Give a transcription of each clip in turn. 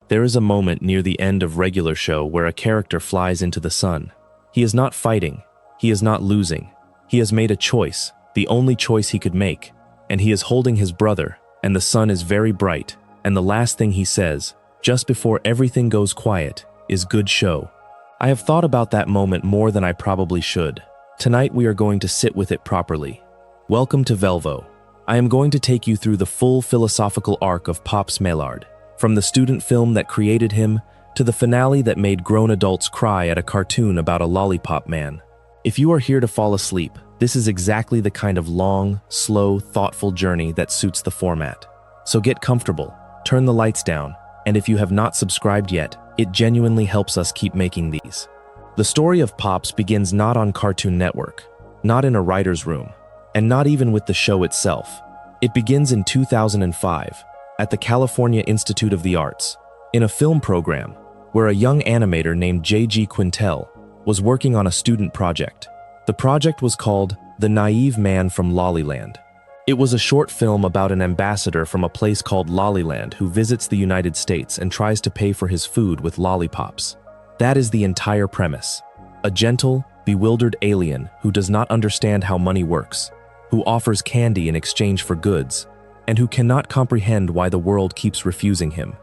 There is a moment near the end of regular show where a character flies into the sun. He is not fighting. He is not losing. He has made a choice, the only choice he could make, and he is holding his brother, and the sun is very bright, and the last thing he says, just before everything goes quiet, is "good show." I have thought about that moment more than I probably should. Tonight we are going to sit with it properly. Welcome to Velvo. I am going to take you through the full philosophical arc of Pops Maellard, from the student film that created him to the finale that made grown adults cry at a cartoon about a lollipop man. If you are here to fall asleep, this is exactly the kind of long, slow, thoughtful journey that suits the format. So get comfortable, turn the lights down, and if you have not subscribed yet, it genuinely helps us keep making these. The story of Pops begins not on Cartoon Network, not in a writer's room, and not even with the show itself. It begins in 2005, at the California Institute of the Arts, in a film program where a young animator named J.G. Quintel was working on a student project. The project was called The Naive Man from Lolliland. It was a short film about an ambassador from a place called Lolliland who visits the United States and tries to pay for his food with lollipops. That is the entire premise. A gentle, bewildered alien who does not understand how money works, who offers candy in exchange for goods, and who cannot comprehend why the world keeps refusing him.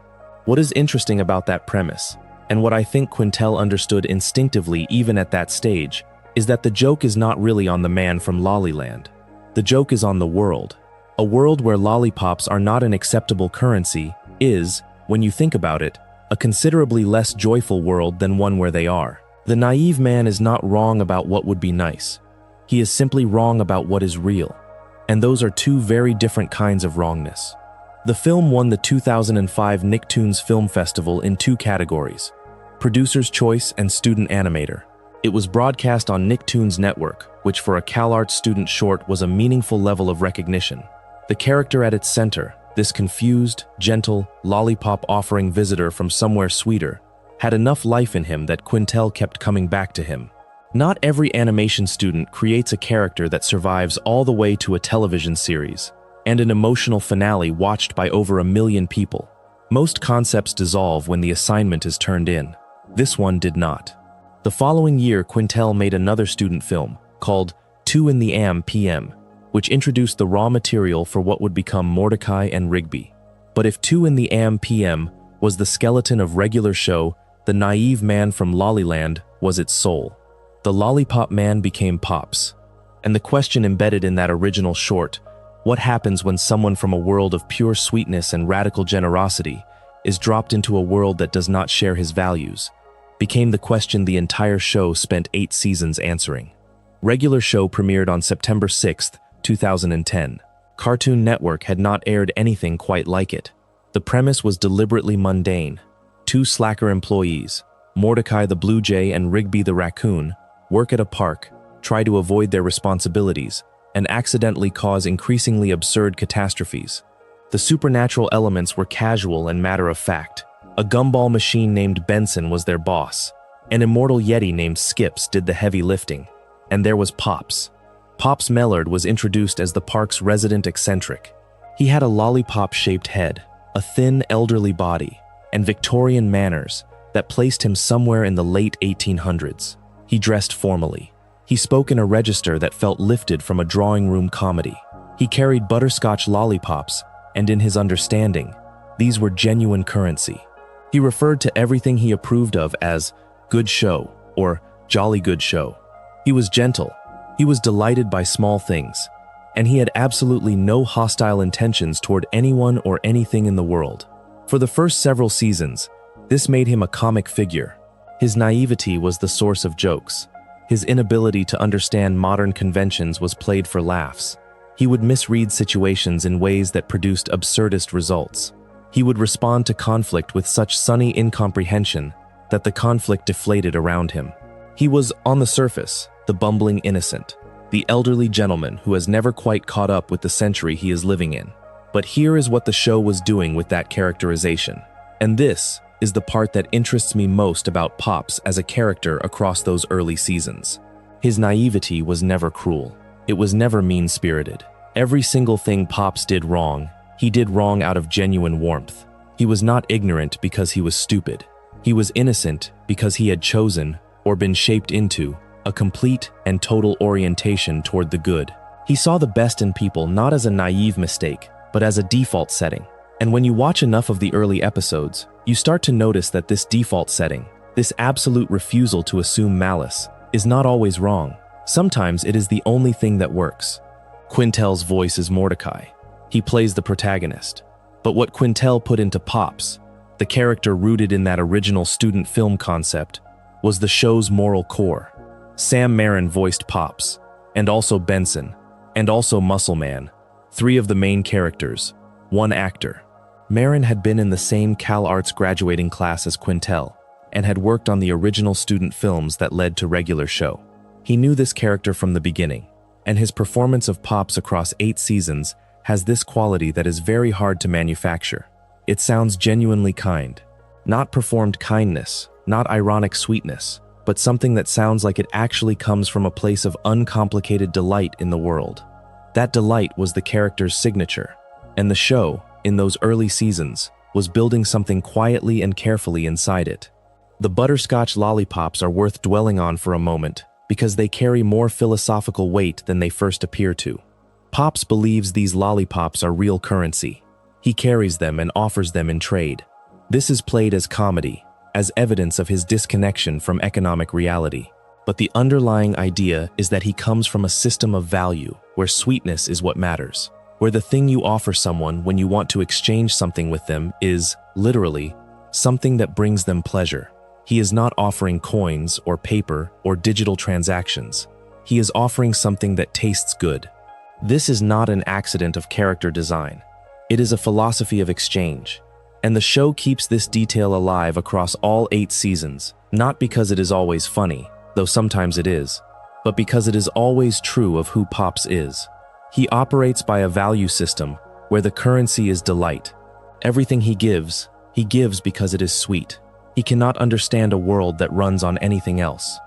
What is interesting about that premise, and what I think Quintel understood instinctively even at that stage, is that the joke is not really on the man from Lolliland. The joke is on the world. A world where lollipops are not an acceptable currency is, when you think about it, a considerably less joyful world than one where they are. The naive man is not wrong about what would be nice. He is simply wrong about what is real. And those are two very different kinds of wrongness. The film won the 2005 Nicktoons Film Festival in two categories: Producer's Choice and Student Animator. It was broadcast on Nicktoons Network, which for a CalArts student short was a meaningful level of recognition. The character at its center, this confused, gentle, lollipop-offering visitor from somewhere sweeter, had enough life in him that Quintel kept coming back to him. Not every animation student creates a character that survives all the way to a television series and an emotional finale watched by over 1 million people. Most concepts dissolve when the assignment is turned in. This one did not. The following year, Quintel made another student film called 2 in the AM PM, which introduced the raw material for what would become Mordecai and Rigby. But if 2 in the AM PM was the skeleton of regular show, the naive man from Lolliland was its soul. The lollipop man became Pops. And the question embedded in that original short, what happens when someone from a world of pure sweetness and radical generosity is dropped into a world that does not share his values, became the question the entire show spent 8 seasons answering. Regular show premiered on September 6, 2010. Cartoon Network had not aired anything quite like it. The premise was deliberately mundane. 2 slacker employees, Mordecai the Blue Jay and Rigby the Raccoon, work at a park, try to avoid their responsibilities, and accidentally cause increasingly absurd catastrophes. The supernatural elements were casual and matter-of-fact. A gumball machine named Benson was their boss. An immortal yeti named Skips did the heavy lifting. And there was Pops. Pops Maellard was introduced as the park's resident eccentric. He had a lollipop-shaped head, a thin, elderly body, and Victorian manners that placed him somewhere in the late 1800s. He dressed formally. He spoke in a register that felt lifted from a drawing room comedy. He carried butterscotch lollipops, and in his understanding, these were genuine currency. He referred to everything he approved of as good show or jolly good show. He was gentle. He was delighted by small things, and he had absolutely no hostile intentions toward anyone or anything in the world. For the first several seasons, this made him a comic figure. His naivety was the source of jokes. His inability to understand modern conventions was played for laughs. He would misread situations in ways that produced absurdist results. He would respond to conflict with such sunny incomprehension that the conflict deflated around him. He was, on the surface, the bumbling innocent, the elderly gentleman who has never quite caught up with the century he is living in. But here is what the show was doing with that characterization. And this is the part that interests me most about Pops as a character across those early seasons. His naivety was never cruel. It was never mean-spirited. Every single thing Pops did wrong, he did wrong out of genuine warmth. He was not ignorant because he was stupid. He was innocent because he had chosen, or been shaped into, a complete and total orientation toward the good. He saw the best in people not as a naive mistake, but as a default setting. And when you watch enough of the early episodes, you start to notice that this default setting, this absolute refusal to assume malice, is not always wrong. Sometimes it is the only thing that works. Quintel's voice is Mordecai. He plays the protagonist. But what Quintel put into Pops, the character rooted in that original student film concept, was the show's moral core. Sam Marin voiced Pops, and also Benson, and also Muscle Man, three of the main characters, one actor. Marin had been in the same CalArts graduating class as Quintel, and had worked on the original student films that led to regular show. He knew this character from the beginning, and his performance of Pops across 8 seasons has this quality that is very hard to manufacture. It sounds genuinely kind. Not performed kindness, not ironic sweetness, but something that sounds like it actually comes from a place of uncomplicated delight in the world. That delight was the character's signature, and the show, in those early seasons, was building something quietly and carefully inside it. The Butterscotch lollipops are worth dwelling on for a moment, because they carry more philosophical weight than they first appear to. Pops believes these lollipops are real currency. He carries them and offers them in trade. This is played as comedy, as evidence of his disconnection from economic reality. But the underlying idea is that he comes from a system of value, where sweetness is what matters, where the thing you offer someone when you want to exchange something with them is, literally, something that brings them pleasure. He is not offering coins or paper or digital transactions. He is offering something that tastes good. This is not an accident of character design. It is a philosophy of exchange. And the show keeps this detail alive across all 8 seasons, not because it is always funny, though sometimes it is, but because it is always true of who Pops is. He operates by a value system where the currency is delight. Everything he gives because it is sweet. He cannot understand a world that runs on anything else.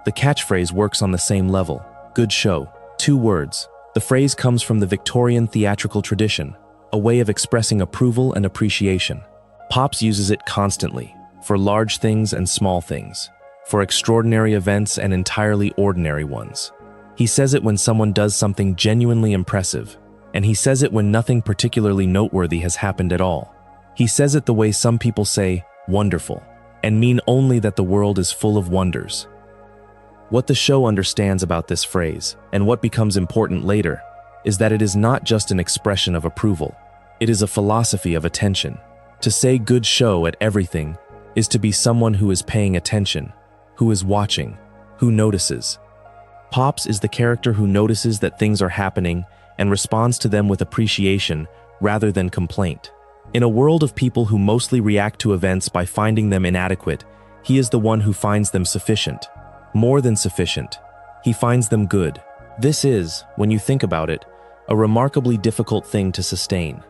The catchphrase works on the same level. Good show. 2 words. The phrase comes from the Victorian theatrical tradition, a way of expressing approval and appreciation. Pops uses it constantly, for large things and small things, for extraordinary events and entirely ordinary ones. He says it when someone does something genuinely impressive, and he says it when nothing particularly noteworthy has happened at all. He says it the way some people say, wonderful, and mean only that the world is full of wonders. What the show understands about this phrase, and what becomes important later, is that it is not just an expression of approval. It is a philosophy of attention. To say good show at everything is to be someone who is paying attention, who is watching, who notices. Pops is the character who notices that things are happening and responds to them with appreciation rather than complaint. In a world of people who mostly react to events by finding them inadequate, he is the one who finds them sufficient. More than sufficient. He finds them good. This is, when you think about it, a remarkably difficult thing to sustain.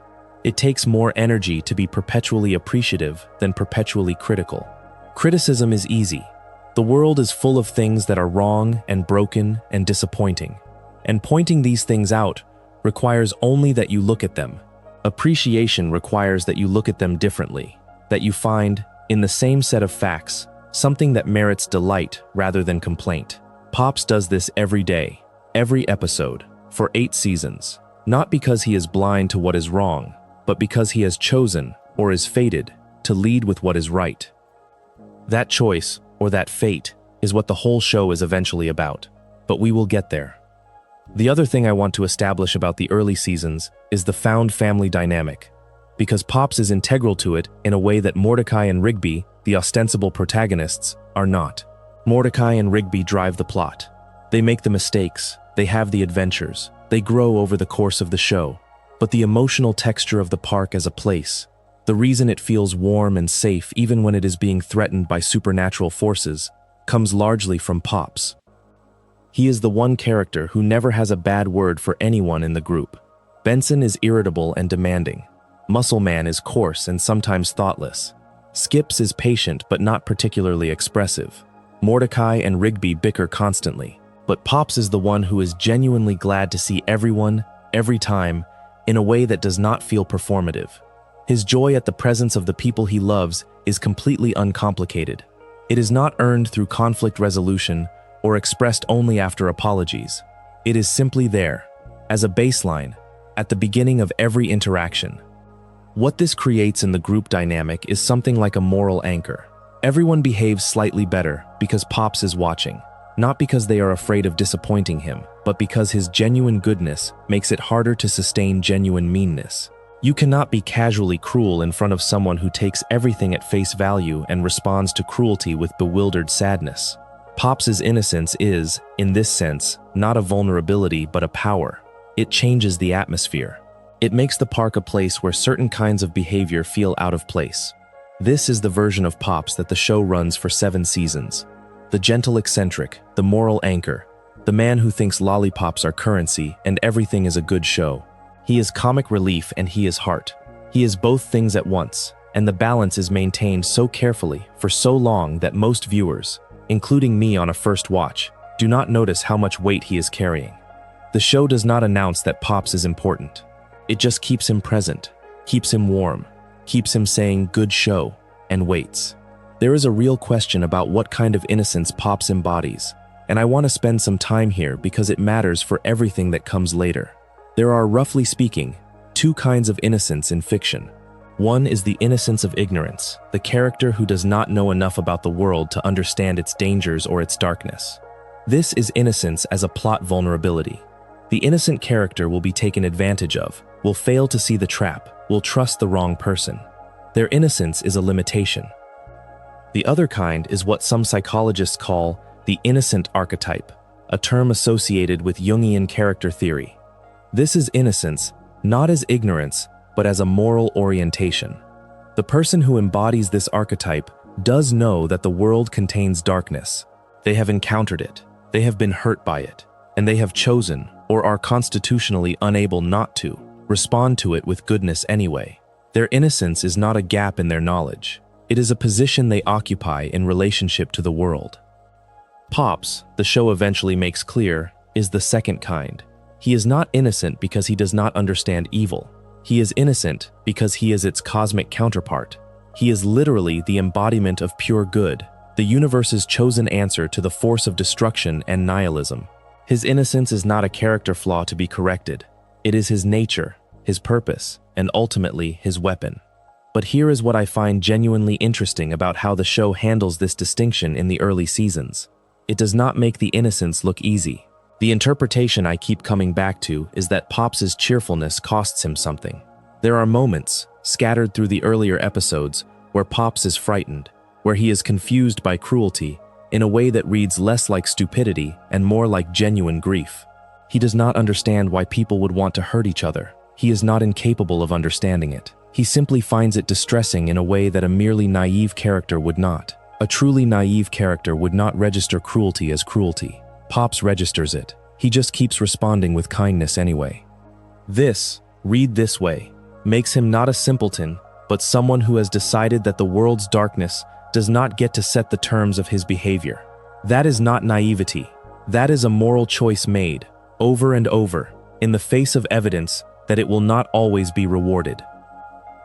It takes more energy to be perpetually appreciative than perpetually critical. Criticism is easy. The world is full of things that are wrong and broken and disappointing. And pointing these things out requires only that you look at them. Appreciation requires that you look at them differently, that you find, in the same set of facts, something that merits delight rather than complaint. Pops does this every day, every episode, for 8 seasons, not because he is blind to what is wrong, but because he has chosen, or is fated, to lead with what is right. That choice, or that fate, is what the whole show is eventually about, but we will get there. The other thing I want to establish about the early seasons is the found family dynamic, because Pops is integral to it in a way that Mordecai and Rigby, the ostensible protagonists, are not. Mordecai and Rigby drive the plot. They make the mistakes, they have the adventures, they grow over the course of the show. But the emotional texture of the park as a place, the reason it feels warm and safe even when it is being threatened by supernatural forces, comes largely from Pops. He is the one character who never has a bad word for anyone in the group. Benson is irritable and demanding. Muscle Man is coarse and sometimes thoughtless. Skips is patient but not particularly expressive. Mordecai and Rigby bicker constantly. But Pops is the one who is genuinely glad to see everyone, every time, in a way that does not feel performative. His joy at the presence of the people he loves is completely uncomplicated. It is not earned through conflict resolution or expressed only after apologies. It is simply there, as a baseline, at the beginning of every interaction. What this creates in the group dynamic is something like a moral anchor. Everyone behaves slightly better because Pops is watching, not because they are afraid of disappointing him, but because his genuine goodness makes it harder to sustain genuine meanness. You cannot be casually cruel in front of someone who takes everything at face value and responds to cruelty with bewildered sadness. Pops' innocence is, in this sense, not a vulnerability but a power. It changes the atmosphere. It makes the park a place where certain kinds of behavior feel out of place. This is the version of Pops that the show runs for 7 seasons. The gentle eccentric, the moral anchor, the man who thinks lollipops are currency and everything is a good show. He is comic relief and he is heart. He is both things at once, and the balance is maintained so carefully for so long that most viewers, including me on a first watch, do not notice how much weight he is carrying. The show does not announce that Pops is important. It just keeps him present, keeps him warm, keeps him saying good show, and waits. There is a real question about what kind of innocence Pops embodies, and I want to spend some time here because it matters for everything that comes later. There are, roughly speaking, 2 kinds of innocence in fiction. One is the innocence of ignorance, the character who does not know enough about the world to understand its dangers or its darkness. This is innocence as a plot vulnerability. The innocent character will be taken advantage of, will fail to see the trap, will trust the wrong person. Their innocence is a limitation. The other kind is what some psychologists call the innocent archetype, a term associated with Jungian character theory. This is innocence, not as ignorance, but as a moral orientation. The person who embodies this archetype does know that the world contains darkness. They have encountered it, they have been hurt by it, and they have chosen, or are constitutionally unable not to, respond to it with goodness anyway. Their innocence is not a gap in their knowledge. It is a position they occupy in relationship to the world. Pops, the show eventually makes clear, is the second kind. He is not innocent because he does not understand evil. He is innocent because he is its cosmic counterpart. He is literally the embodiment of pure good, the universe's chosen answer to the force of destruction and nihilism. His innocence is not a character flaw to be corrected. It is his nature, his purpose, and ultimately his weapon. But here is what I find genuinely interesting about how the show handles this distinction in the early seasons. It does not make the innocence look easy. The interpretation I keep coming back to is that Pops' cheerfulness costs him something. There are moments, scattered through the earlier episodes, where Pops is frightened, where he is confused by cruelty, in a way that reads less like stupidity and more like genuine grief. He does not understand why people would want to hurt each other. He is not incapable of understanding it. He simply finds it distressing in a way that a merely naive character would not. A truly naive character would not register cruelty as cruelty. Pops registers it. He just keeps responding with kindness anyway. This, read this way, makes him not a simpleton, but someone who has decided that the world's darkness does not get to set the terms of his behavior. That is not naivety. That is a moral choice made, over and over, in the face of evidence that it will not always be rewarded.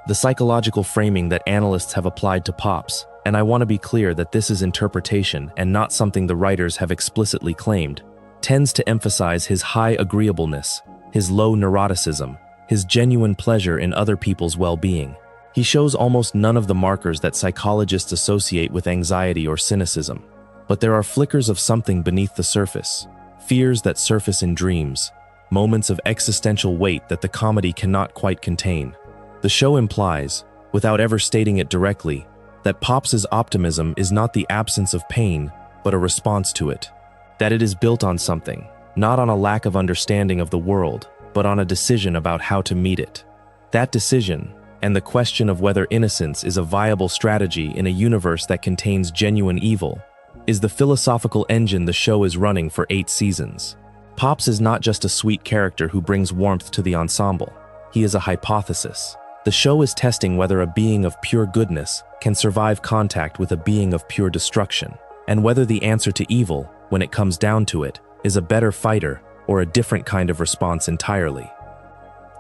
The psychological framing that analysts have applied to Pops, and I want to be clear that this is interpretation and not something the writers have explicitly claimed, tends to emphasize his high agreeableness, his low neuroticism, his genuine pleasure in other people's well-being. He shows almost none of the markers that psychologists associate with anxiety or cynicism. But there are flickers of something beneath the surface, fears that surface in dreams, moments of existential weight that the comedy cannot quite contain. The show implies, without ever stating it directly, that Pops' optimism is not the absence of pain, but a response to it. That it is built on something, not on a lack of understanding of the world, but on a decision about how to meet it. That decision, and the question of whether innocence is a viable strategy in a universe that contains genuine evil, is the philosophical engine the show is running for 8 seasons. Pops is not just a sweet character who brings warmth to the ensemble. He is a hypothesis. The show is testing whether a being of pure goodness can survive contact with a being of pure destruction, and whether the answer to evil, when it comes down to it, is a better fighter or a different kind of response entirely.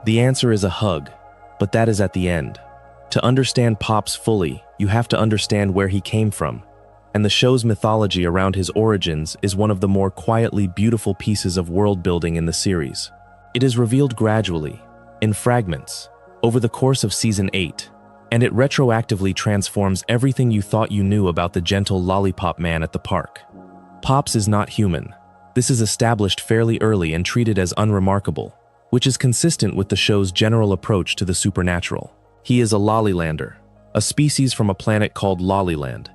The answer is a hug, but that is at the end. To understand Pops fully, you have to understand where he came from, and the show's mythology around his origins is one of the more quietly beautiful pieces of world building in the series. It is revealed gradually, in fragments, over the course of Season 8, and it retroactively transforms everything you thought you knew about the gentle lollipop man at the park. Pops is not human. This is established fairly early and treated as unremarkable, which is consistent with the show's general approach to the supernatural. He is a Lollilander, a species from a planet called Lolliland.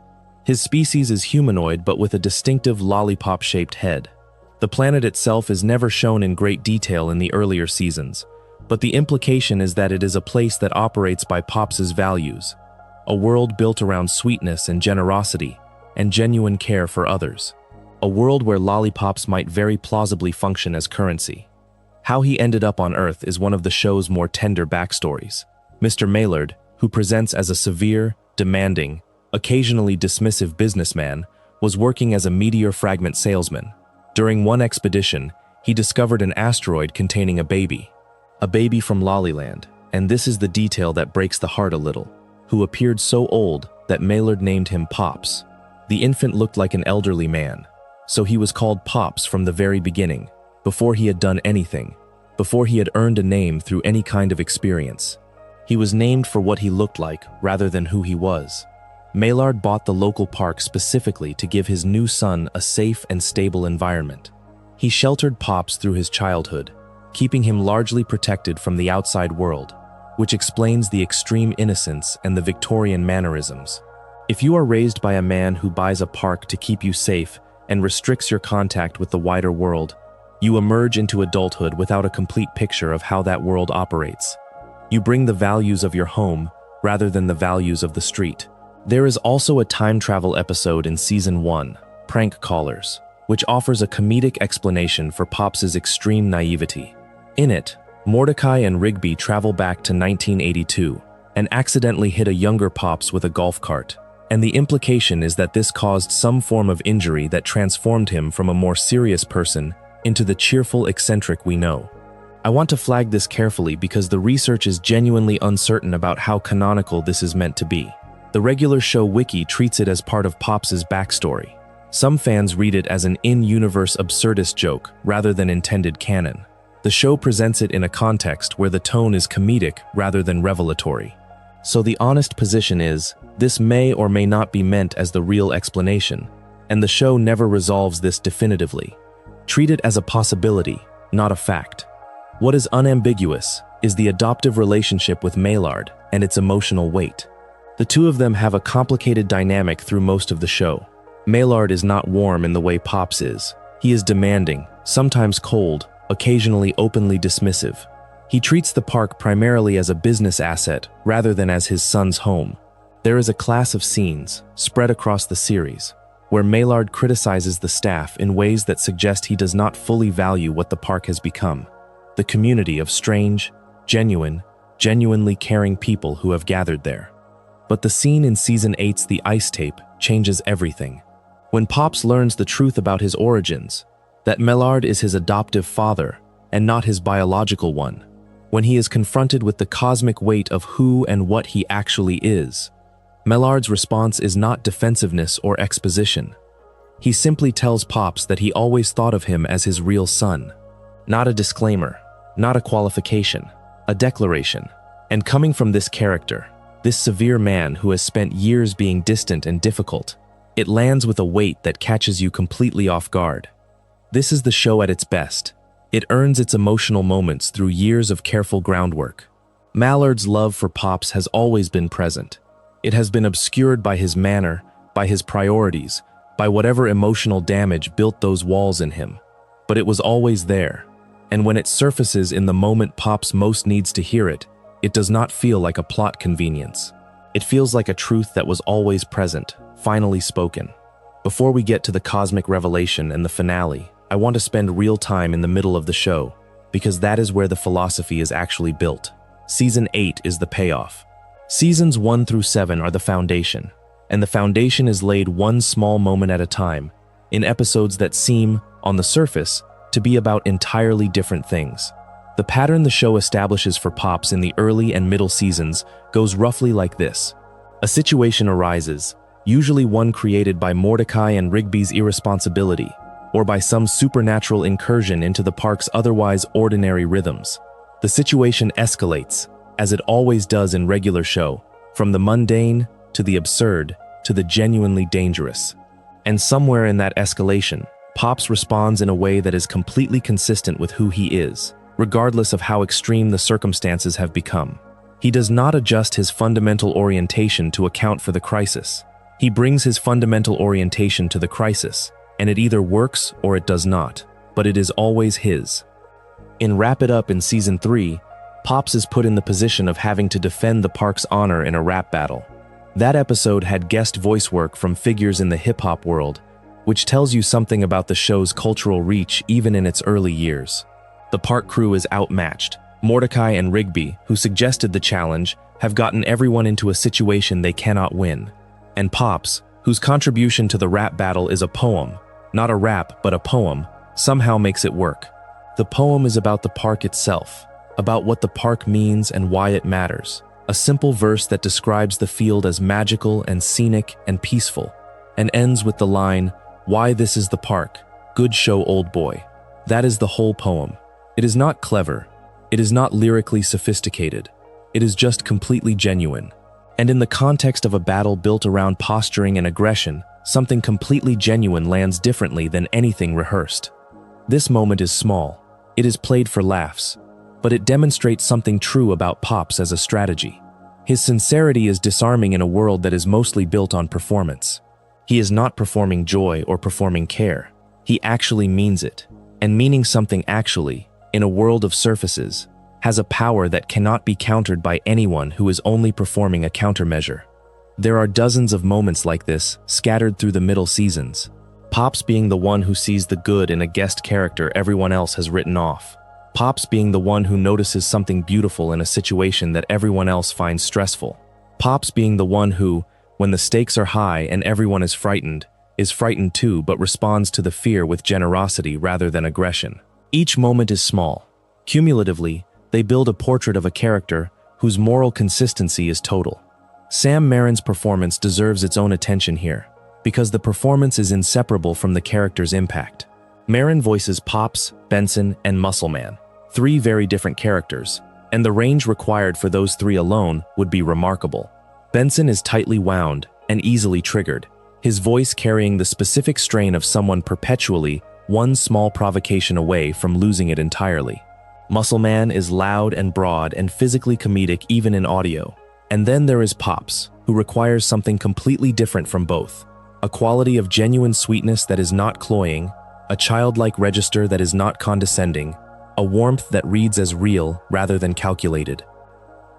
His species is humanoid but with a distinctive lollipop-shaped head. The planet itself is never shown in great detail in the earlier seasons, but the implication is that it is a place that operates by Pops's values, a world built around sweetness and generosity and genuine care for others, a world where lollipops might very plausibly function as currency. How he ended up on Earth is one of the show's more tender backstories. Mr. Maellard, who presents as a severe, demanding, occasionally dismissive businessman, was working as a meteor fragment salesman. During one expedition, he discovered an asteroid containing a baby from Lolliland, and this is the detail that breaks the heart a little, who appeared so old that Maellard named him Pops. The infant looked like an elderly man, so he was called Pops from the very beginning, before he had done anything, before he had earned a name through any kind of experience. He was named for what he looked like rather than who he was. Maellard bought the local park specifically to give his new son a safe and stable environment. He sheltered Pops through his childhood, keeping him largely protected from the outside world, which explains the extreme innocence and the Victorian mannerisms. If you are raised by a man who buys a park to keep you safe and restricts your contact with the wider world, you emerge into adulthood without a complete picture of how that world operates. You bring the values of your home rather than the values of the street. There is also a time travel episode in Season 1, Prank Callers, which offers a comedic explanation for Pops's extreme naivety. In it, Mordecai and Rigby travel back to 1982 and accidentally hit a younger Pops with a golf cart, and the implication is that this caused some form of injury that transformed him from a more serious person into the cheerful eccentric we know. I want to flag this carefully because the research is genuinely uncertain about how canonical this is meant to be. The regular show wiki treats it as part of Pops's backstory. Some fans read it as an in-universe absurdist joke rather than intended canon. The show presents it in a context where the tone is comedic rather than revelatory. So the honest position is, this may or may not be meant as the real explanation, and the show never resolves this definitively. Treat it as a possibility, not a fact. What is unambiguous is the adoptive relationship with Maellard and its emotional weight. The two of them have a complicated dynamic through most of the show. Maellard is not warm in the way Pops is. He is demanding, sometimes cold, occasionally openly dismissive. He treats the park primarily as a business asset rather than as his son's home. There is a class of scenes, spread across the series, where Maellard criticizes the staff in ways that suggest he does not fully value what the park has become, the community of strange, genuinely caring people who have gathered there. But the scene in Season 8's The Ice Tape changes everything. When Pops learns the truth about his origins, that Maellard is his adoptive father and not his biological one, when he is confronted with the cosmic weight of who and what he actually is, Maillard's response is not defensiveness or exposition. He simply tells Pops that he always thought of him as his real son. Not a disclaimer, not a qualification, a declaration. And coming from this character, this severe man who has spent years being distant and difficult, it lands with a weight that catches you completely off guard. This is the show at its best. It earns its emotional moments through years of careful groundwork. Maillard's love for Pops has always been present. It has been obscured by his manner, by his priorities, by whatever emotional damage built those walls in him. But it was always there. And when it surfaces in the moment Pops most needs to hear it, it does not feel like a plot convenience. It feels like a truth that was always present, finally spoken. Before we get to the cosmic revelation and the finale, I want to spend real time in the middle of the show, because that is where the philosophy is actually built. Season 8 is the payoff. Seasons 1 through 7 are the foundation, and the foundation is laid one small moment at a time, in episodes that seem, on the surface, to be about entirely different things. The pattern the show establishes for Pops in the early and middle seasons goes roughly like this. A situation arises, usually one created by Mordecai and Rigby's irresponsibility, or by some supernatural incursion into the park's otherwise ordinary rhythms. The situation escalates, as it always does in regular show, from the mundane to the absurd to the genuinely dangerous. And somewhere in that escalation, Pops responds in a way that is completely consistent with who he is, regardless of how extreme the circumstances have become. He does not adjust his fundamental orientation to account for the crisis. He brings his fundamental orientation to the crisis, and it either works or it does not, but it is always his. In Wrap It Up in Season 3, Pops is put in the position of having to defend the park's honor in a rap battle. That episode had guest voice work from figures in the hip-hop world, which tells you something about the show's cultural reach even in its early years. The park crew is outmatched. Mordecai and Rigby, who suggested the challenge, have gotten everyone into a situation they cannot win. And Pops, whose contribution to the rap battle is a poem, not a rap but a poem, somehow makes it work. The poem is about the park itself, about what the park means and why it matters. A simple verse that describes the field as magical and scenic and peaceful, and ends with the line, "Why this is the park, good show old boy." That is the whole poem. It is not clever. It is not lyrically sophisticated. It is just completely genuine. And in the context of a battle built around posturing and aggression, something completely genuine lands differently than anything rehearsed. This moment is small. It is played for laughs, but it demonstrates something true about Pops as a strategy. His sincerity is disarming in a world that is mostly built on performance. He is not performing joy or performing care. He actually means it. And meaning something actually, in a world of surfaces, has a power that cannot be countered by anyone who is only performing a countermeasure. There are dozens of moments like this scattered through the middle seasons. Pops being the one who sees the good in a guest character everyone else has written off. Pops being the one who notices something beautiful in a situation that everyone else finds stressful. Pops being the one who, when the stakes are high and everyone is frightened too but responds to the fear with generosity rather than aggression. Each moment is small. Cumulatively, they build a portrait of a character whose moral consistency is total. Sam Marin's performance deserves its own attention here, because the performance is inseparable from the character's impact. Marin voices Pops, Benson, and Muscle Man, three very different characters, and the range required for those three alone would be remarkable. Benson is tightly wound and easily triggered, his voice carrying the specific strain of someone perpetually one small provocation away from losing it entirely. Muscle Man is loud and broad and physically comedic even in audio. And then there is Pops, who requires something completely different from both. A quality of genuine sweetness that is not cloying, a childlike register that is not condescending, a warmth that reads as real rather than calculated.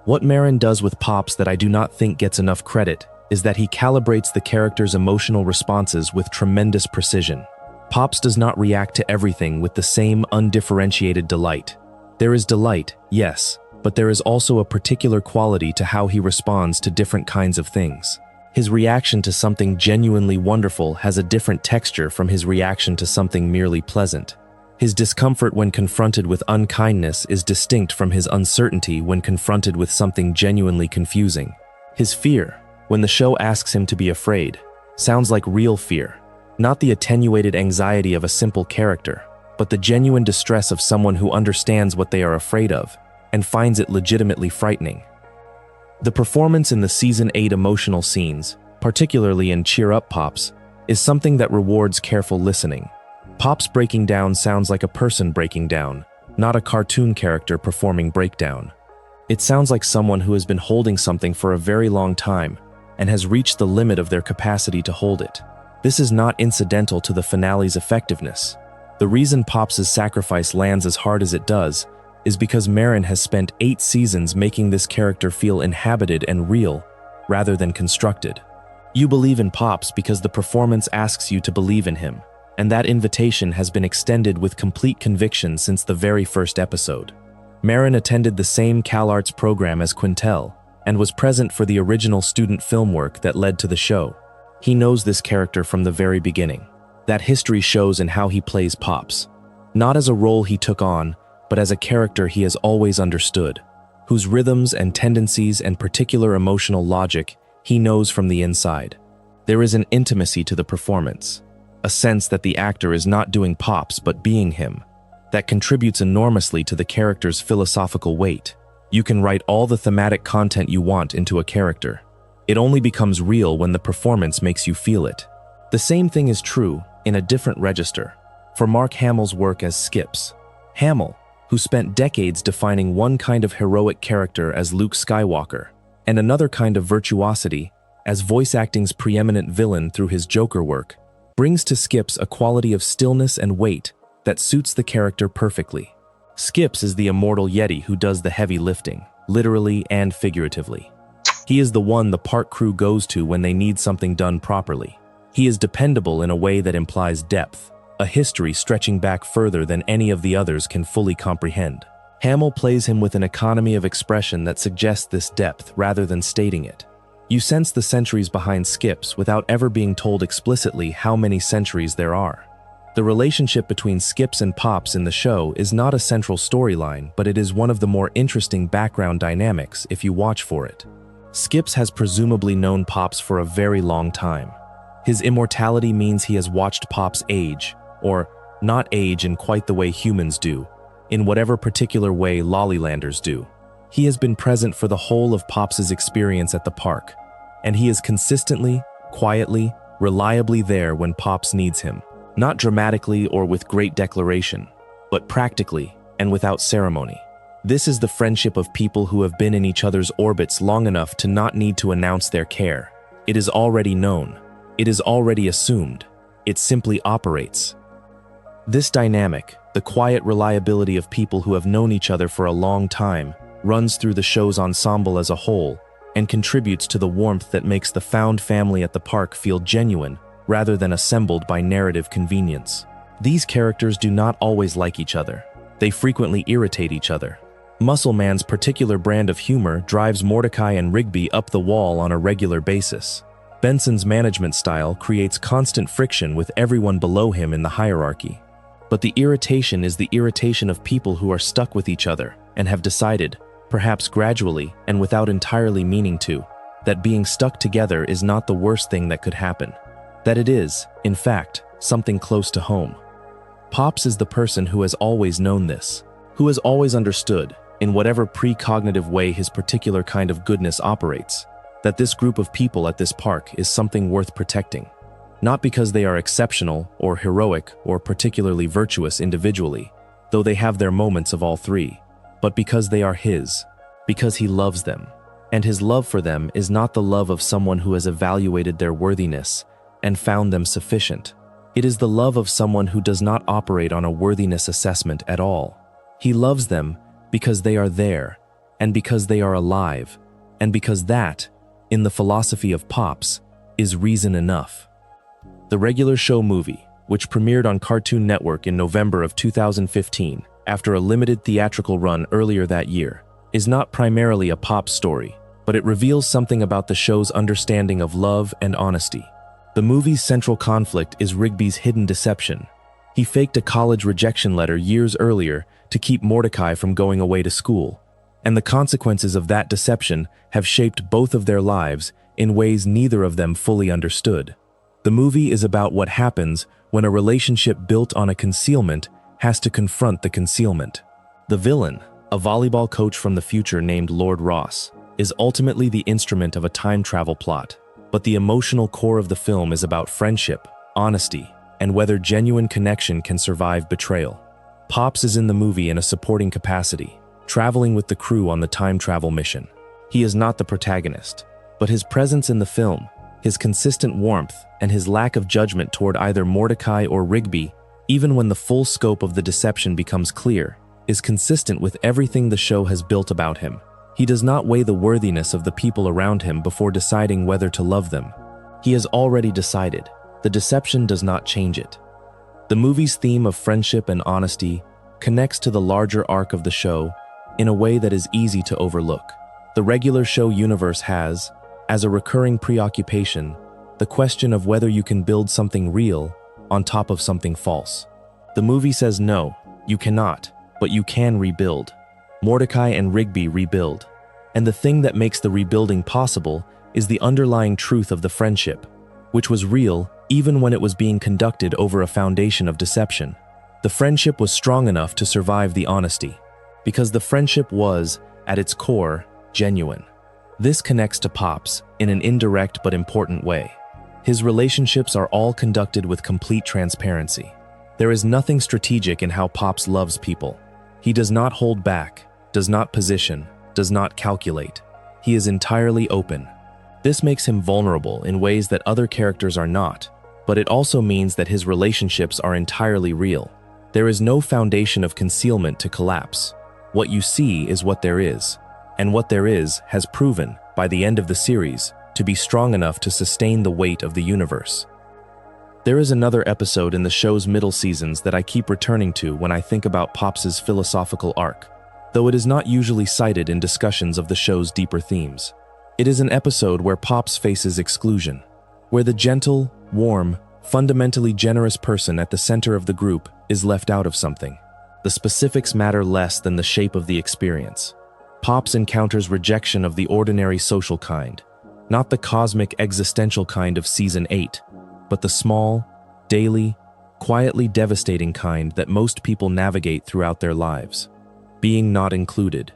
What Marin does with Pops that I do not think gets enough credit is that he calibrates the character's emotional responses with tremendous precision. Pops does not react to everything with the same undifferentiated delight. There is delight, yes, but there is also a particular quality to how he responds to different kinds of things. His reaction to something genuinely wonderful has a different texture from his reaction to something merely pleasant. His discomfort when confronted with unkindness is distinct from his uncertainty when confronted with something genuinely confusing. His fear, when the show asks him to be afraid, sounds like real fear, not the attenuated anxiety of a simple character, but the genuine distress of someone who understands what they are afraid of and finds it legitimately frightening. The performance in the Season 8 emotional scenes, particularly in Cheer Up Pops, is something that rewards careful listening. Pops breaking down sounds like a person breaking down, not a cartoon character performing breakdown. It sounds like someone who has been holding something for a very long time and has reached the limit of their capacity to hold it. This is not incidental to the finale's effectiveness. The reason Pops' sacrifice lands as hard as it does is because Marin has spent 8 seasons making this character feel inhabited and real, rather than constructed. You believe in Pops because the performance asks you to believe in him, and that invitation has been extended with complete conviction since the very first episode. Marin attended the same CalArts program as Quintel, and was present for the original student film work that led to the show. He knows this character from the very beginning. That history shows in how he plays Pops. Not as a role he took on, but as a character he has always understood, whose rhythms and tendencies and particular emotional logic he knows from the inside. There is an intimacy to the performance, a sense that the actor is not doing Pops but being him, that contributes enormously to the character's philosophical weight. You can write all the thematic content you want into a character. It only becomes real when the performance makes you feel it. The same thing is true, in a different register, for Mark Hamill's work as Skips. Hamill, who spent decades defining one kind of heroic character as Luke Skywalker, and another kind of virtuosity as voice acting's preeminent villain through his Joker work, brings to Skips a quality of stillness and weight that suits the character perfectly. Skips is the immortal Yeti who does the heavy lifting, literally and figuratively. He is the one the park crew goes to when they need something done properly. He is dependable in a way that implies depth, a history stretching back further than any of the others can fully comprehend. Hamill plays him with an economy of expression that suggests this depth rather than stating it. You sense the centuries behind Skips without ever being told explicitly how many centuries there are. The relationship between Skips and Pops in the show is not a central storyline, but it is one of the more interesting background dynamics if you watch for it. Skips has presumably known Pops for a very long time. His immortality means he has watched Pops age, or not age in quite the way humans do, in whatever particular way Lollilanders do. He has been present for the whole of Pops's experience at the park, and he is consistently, quietly, reliably there when Pops needs him. Not dramatically or with great declaration, but practically and without ceremony. This is the friendship of people who have been in each other's orbits long enough to not need to announce their care. It is already known. It is already assumed. It simply operates. This dynamic, the quiet reliability of people who have known each other for a long time, runs through the show's ensemble as a whole and contributes to the warmth that makes the found family at the park feel genuine rather than assembled by narrative convenience. These characters do not always like each other. They frequently irritate each other. Muscle Man's particular brand of humor drives Mordecai and Rigby up the wall on a regular basis. Benson's management style creates constant friction with everyone below him in the hierarchy. But the irritation is the irritation of people who are stuck with each other and have decided, perhaps gradually and without entirely meaning to, that being stuck together is not the worst thing that could happen. That it is, in fact, something close to home. Pops is the person who has always known this, who has always understood, in whatever precognitive way his particular kind of goodness operates, that this group of people at this park is something worth protecting. Not because they are exceptional or heroic or particularly virtuous individually, though they have their moments of all three, but because they are his, because he loves them. And his love for them is not the love of someone who has evaluated their worthiness and found them sufficient. It is the love of someone who does not operate on a worthiness assessment at all. He loves them because they are there, and because they are alive, and because that, in the philosophy of Pops, is reason enough. The regular show movie, which premiered on Cartoon Network in November of 2015, after a limited theatrical run earlier that year, is not primarily a Pops story, but it reveals something about the show's understanding of love and honesty. The movie's central conflict is Rigby's hidden deception. He faked a college rejection letter years earlier to keep Mordecai from going away to school, and the consequences of that deception have shaped both of their lives in ways neither of them fully understood. The movie is about what happens when a relationship built on a concealment has to confront the concealment. The villain, a volleyball coach from the future named Lord Ross, is ultimately the instrument of a time travel plot. But the emotional core of the film is about friendship, honesty, and whether genuine connection can survive betrayal. Pops is in the movie in a supporting capacity, traveling with the crew on the time travel mission. He is not the protagonist, but his presence in the film, his consistent warmth, and his lack of judgment toward either Mordecai or Rigby, even when the full scope of the deception becomes clear, is consistent with everything the show has built about him. He does not weigh the worthiness of the people around him before deciding whether to love them. He has already decided. The deception does not change it. The movie's theme of friendship and honesty connects to the larger arc of the show in a way that is easy to overlook. The regular show universe has, as a recurring preoccupation, the question of whether you can build something real on top of something false. The movie says no, you cannot, but you can rebuild. Mordecai and Rigby rebuild. And the thing that makes the rebuilding possible is the underlying truth of the friendship, which was real even when it was being conducted over a foundation of deception. The friendship was strong enough to survive the honesty, because the friendship was, at its core, genuine. This connects to Pops in an indirect but important way. His relationships are all conducted with complete transparency. There is nothing strategic in how Pops loves people. He does not hold back, does not position, does not calculate. He is entirely open. This makes him vulnerable in ways that other characters are not, but it also means that his relationships are entirely real. There is no foundation of concealment to collapse. What you see is what there is, and what there is has proven, by the end of the series, to be strong enough to sustain the weight of the universe. There is another episode in the show's middle seasons that I keep returning to when I think about Pops's philosophical arc, though it is not usually cited in discussions of the show's deeper themes. It is an episode where Pops faces exclusion, where the gentle, warm, fundamentally generous person at the center of the group is left out of something. The specifics matter less than the shape of the experience. Pops encounters rejection of the ordinary social kind, not the cosmic existential kind of Season 8, but the small, daily, quietly devastating kind that most people navigate throughout their lives. Being not included,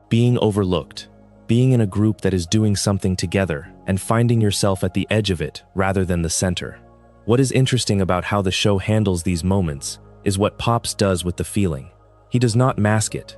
being overlooked, being in a group that is doing something together and finding yourself at the edge of it rather than the center. What is interesting about how the show handles these moments is what Pops does with the feeling. He does not mask it.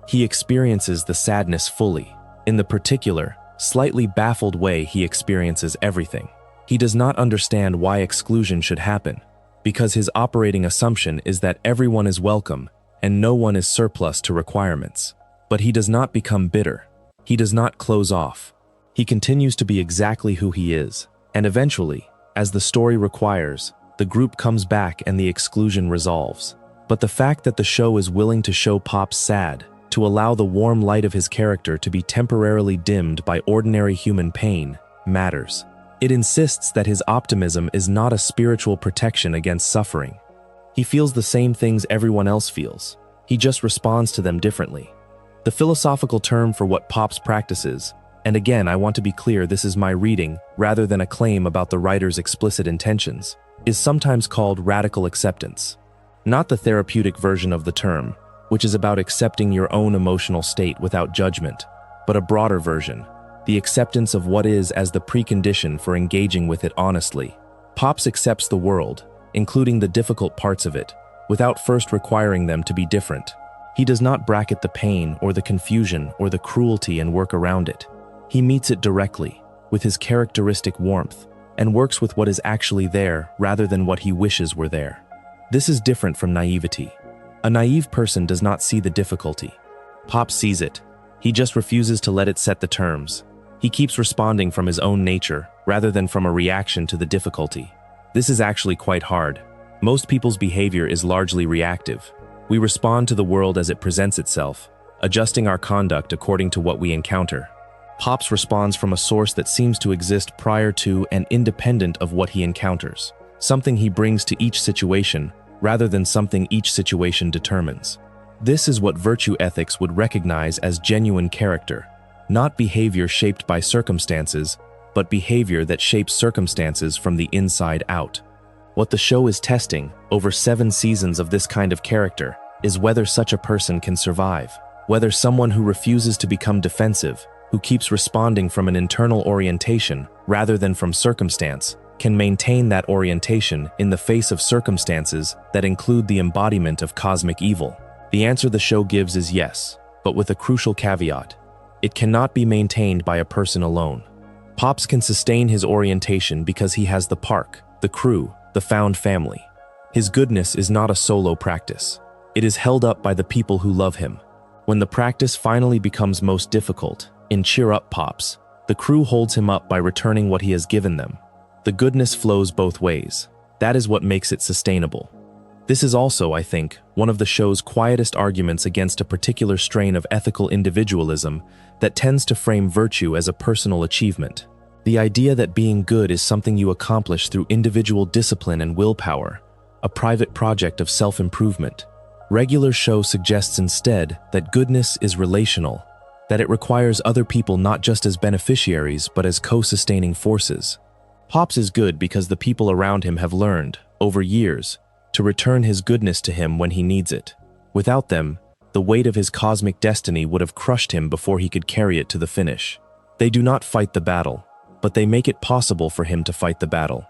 He experiences the sadness fully, in the particular, slightly baffled way he experiences everything. He does not understand why exclusion should happen, because his operating assumption is that everyone is welcome and no one is surplus to requirements. But he does not become bitter. He does not close off. He continues to be exactly who he is, and eventually, as the story requires, the group comes back and the exclusion resolves. But the fact that the show is willing to show Pops sad, to allow the warm light of his character to be temporarily dimmed by ordinary human pain, matters. It insists that his optimism is not a spiritual protection against suffering. He feels the same things everyone else feels. He just responds to them differently. The philosophical term for what Pops practices, and again I want to be clear this is my reading rather than a claim about the writer's explicit intentions, is sometimes called radical acceptance. Not the therapeutic version of the term, which is about accepting your own emotional state without judgment, but a broader version, the acceptance of what is as the precondition for engaging with it honestly. Pops accepts the world, including the difficult parts of it, without first requiring them to be different. He does not bracket the pain or the confusion or the cruelty and work around it. He meets it directly, with his characteristic warmth, and works with what is actually there rather than what he wishes were there. This is different from naivety. A naive person does not see the difficulty. Pops sees it. He just refuses to let it set the terms. He keeps responding from his own nature rather than from a reaction to the difficulty. This is actually quite hard. Most people's behavior is largely reactive. We respond to the world as it presents itself, adjusting our conduct according to what we encounter. Pops responds from a source that seems to exist prior to and independent of what he encounters, something he brings to each situation rather than something each situation determines. This is what virtue ethics would recognize as genuine character, not behavior shaped by circumstances, but behavior that shapes circumstances from the inside out. What the show is testing, over 7 seasons of this kind of character, is whether such a person can survive, whether someone who refuses to become defensive, who keeps responding from an internal orientation rather than from circumstance, can maintain that orientation in the face of circumstances that include the embodiment of cosmic evil. The answer the show gives is yes, but with a crucial caveat. It cannot be maintained by a person alone. Pops can sustain his orientation because he has the park, the crew, the found family. His goodness is not a solo practice. It is held up by the people who love him. When the practice finally becomes most difficult, in Cheer Up Pops, the crew holds him up by returning what he has given them. The goodness flows both ways. That is what makes it sustainable. This is also, I think, one of the show's quietest arguments against a particular strain of ethical individualism that tends to frame virtue as a personal achievement. The idea that being good is something you accomplish through individual discipline and willpower, a private project of self-improvement. Regular show suggests instead that goodness is relational, that it requires other people not just as beneficiaries but as co-sustaining forces. Pops is good because the people around him have learned, over years, to return his goodness to him when he needs it. Without them, the weight of his cosmic destiny would have crushed him before he could carry it to the finish. They do not fight the battle, but they make it possible for him to fight the battle.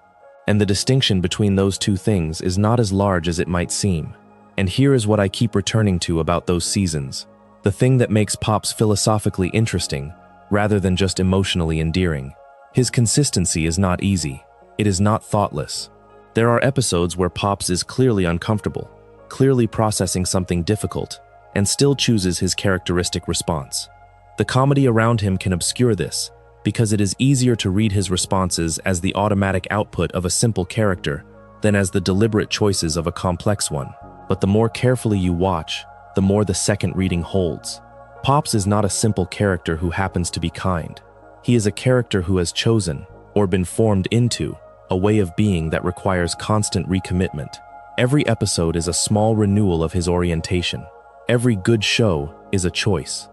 And the distinction between those two things is not as large as it might seem. And here is what I keep returning to about those seasons. The thing that makes Pops philosophically interesting, rather than just emotionally endearing. His consistency is not easy. It is not thoughtless. There are episodes where Pops is clearly uncomfortable, clearly processing something difficult, and still chooses his characteristic response. The comedy around him can obscure this, because it is easier to read his responses as the automatic output of a simple character than as the deliberate choices of a complex one. But the more carefully you watch, the more the second reading holds. Pops is not a simple character who happens to be kind. He is a character who has chosen, or been formed into, a way of being that requires constant recommitment. Every episode is a small renewal of his orientation. Every good show is a choice.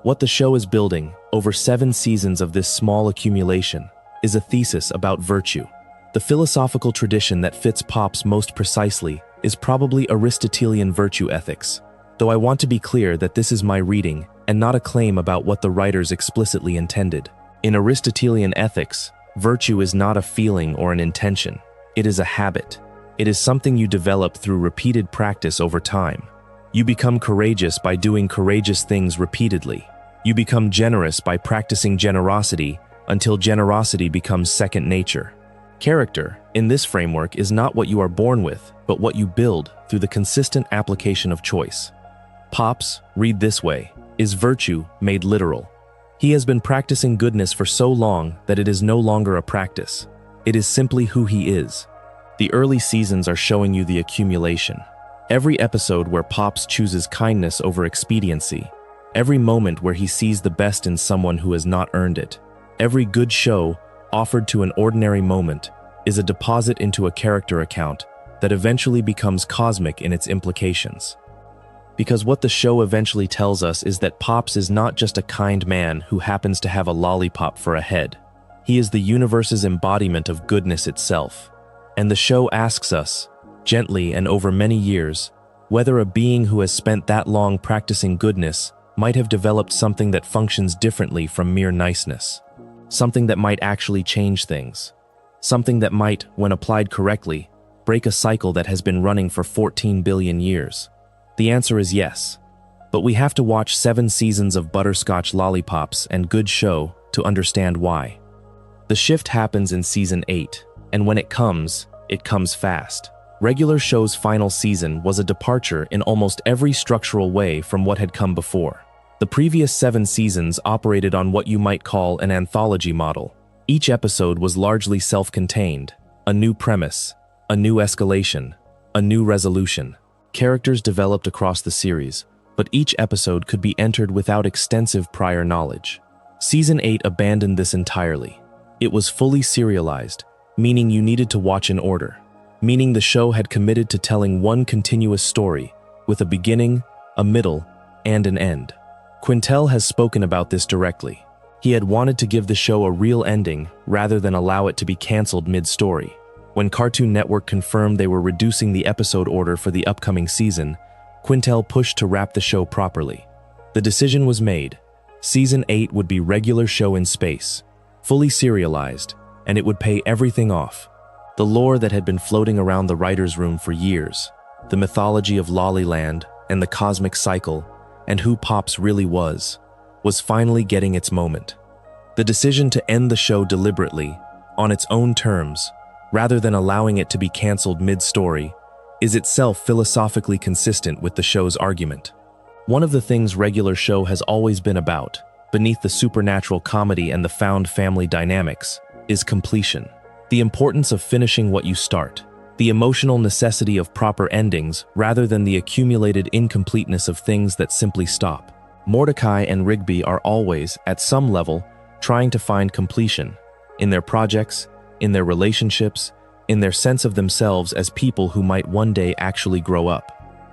What the show is building, over 7 seasons of this small accumulation, is a thesis about virtue. The philosophical tradition that fits Pops most precisely is probably Aristotelian virtue ethics, though I want to be clear that this is my reading and not a claim about what the writers explicitly intended. In Aristotelian ethics, virtue is not a feeling or an intention. It is a habit. It is something you develop through repeated practice over time. You become courageous by doing courageous things repeatedly. You become generous by practicing generosity until generosity becomes second nature. Character, in this framework, is not what you are born with, but what you build through the consistent application of choice. Pops, read this way, is virtue made literal. He has been practicing goodness for so long that it is no longer a practice. It is simply who he is. The early seasons are showing you the accumulation. Every episode where Pops chooses kindness over expediency. Every moment where he sees the best in someone who has not earned it. Every good show, offered to an ordinary moment, is a deposit into a character account that eventually becomes cosmic in its implications. Because what the show eventually tells us is that Pops is not just a kind man who happens to have a lollipop for a head. He is the universe's embodiment of goodness itself. And the show asks us, gently and over many years, whether a being who has spent that long practicing goodness might have developed something that functions differently from mere niceness. Something that might actually change things. Something that might, when applied correctly, break a cycle that has been running for 14 billion years. The answer is yes. But we have to watch 7 seasons of Butterscotch lollipops and good show to understand why. The shift happens in season 8, and when it comes fast. Regular show's final season was a departure in almost every structural way from what had come before. The previous 7 seasons operated on what you might call an anthology model. Each episode was largely self-contained, a new premise, a new escalation, a new resolution. Characters developed across the series, but each episode could be entered without extensive prior knowledge. Season 8 abandoned this entirely. It was fully serialized, meaning you needed to watch in order. Meaning the show had committed to telling one continuous story, with a beginning, a middle, and an end. Quintel has spoken about this directly. He had wanted to give the show a real ending rather than allow it to be cancelled mid-story. When Cartoon Network confirmed they were reducing the episode order for the upcoming season, Quintel pushed to wrap the show properly. The decision was made. Season 8 would be regular show in space, fully serialized, and it would pay everything off. The lore that had been floating around the writer's room for years, the mythology of Lolliland and the cosmic cycle, and who Pops really was finally getting its moment. The decision to end the show deliberately, on its own terms, rather than allowing it to be cancelled mid-story, is itself philosophically consistent with the show's argument. One of the things regular show has always been about, beneath the supernatural comedy and the found family dynamics, is completion. The importance of finishing what you start. The emotional necessity of proper endings rather than the accumulated incompleteness of things that simply stop. Mordecai and Rigby are always, at some level, trying to find completion. In their projects, in their relationships, in their sense of themselves as people who might one day actually grow up.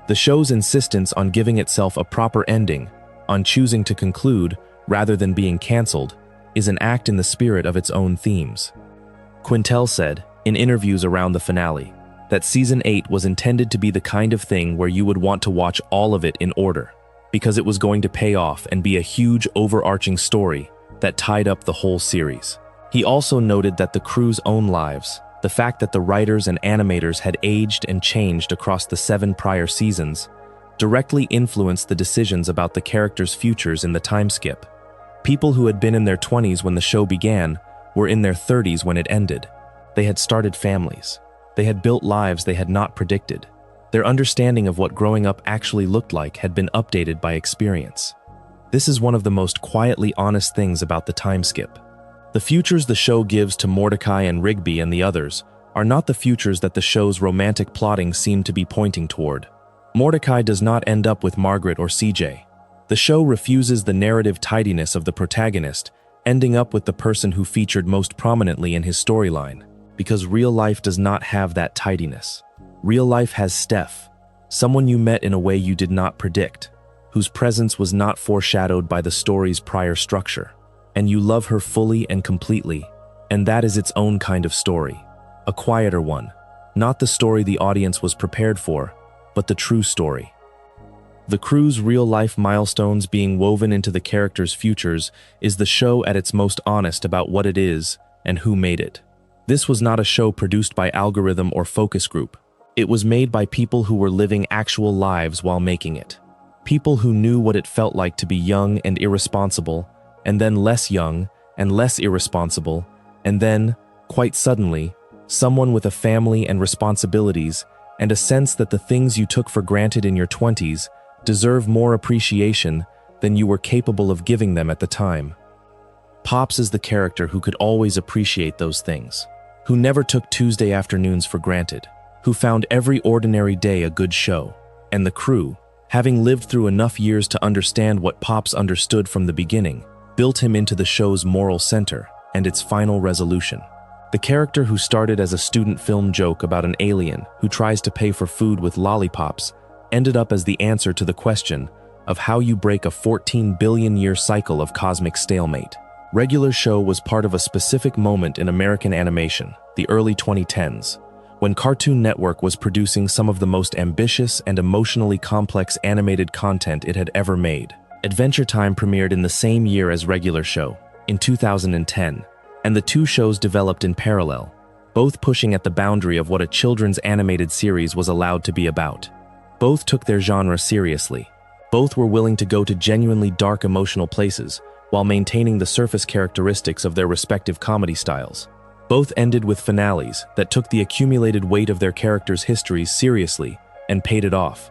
The show's insistence on giving itself a proper ending, on choosing to conclude rather than being cancelled, is an act in the spirit of its own themes. Quintel said, in interviews around the finale, that Season 8 was intended to be the kind of thing where you would want to watch all of it in order, because it was going to pay off and be a huge overarching story that tied up the whole series. He also noted that the crew's own lives, the fact that the writers and animators had aged and changed across the 7 prior seasons, directly influenced the decisions about the characters' futures in the time skip. People who had been in their 20s when the show began were in their 30s when it ended. They had started families. They had built lives they had not predicted. Their understanding of what growing up actually looked like had been updated by experience. This is one of the most quietly honest things about the time skip. The futures the show gives to Mordecai and Rigby and the others are not the futures that the show's romantic plotting seemed to be pointing toward. Mordecai does not end up with Margaret or CJ. The show refuses the narrative tidiness of the protagonist, ending up with the person who featured most prominently in his storyline, because real life does not have that tidiness. Real life has Steph, someone you met in a way you did not predict, whose presence was not foreshadowed by the story's prior structure. And you love her fully and completely, and that is its own kind of story. A quieter one, not the story the audience was prepared for, but the true story. The crew's real-life milestones being woven into the characters' futures is the show at its most honest about what it is and who made it. This was not a show produced by algorithm or focus group. It was made by people who were living actual lives while making it. People who knew what it felt like to be young and irresponsible, and then less young and less irresponsible, and then, quite suddenly, someone with a family and responsibilities and a sense that the things you took for granted in your 20s deserve more appreciation than you were capable of giving them at the time. Pops is the character who could always appreciate those things, who never took Tuesday afternoons for granted, who found every ordinary day a good show, and the crew, having lived through enough years to understand what Pops understood from the beginning, built him into the show's moral center and its final resolution. The character who started as a student film joke about an alien who tries to pay for food with lollipops ended up as the answer to the question of how you break a 14 billion-year cycle of cosmic stalemate. Regular Show was part of a specific moment in American animation, the early 2010s, when Cartoon Network was producing some of the most ambitious and emotionally complex animated content it had ever made. Adventure Time premiered in the same year as Regular Show, in 2010, and the two shows developed in parallel, both pushing at the boundary of what a children's animated series was allowed to be about. Both took their genre seriously. Both were willing to go to genuinely dark emotional places while maintaining the surface characteristics of their respective comedy styles. Both ended with finales that took the accumulated weight of their characters' histories seriously and paid it off.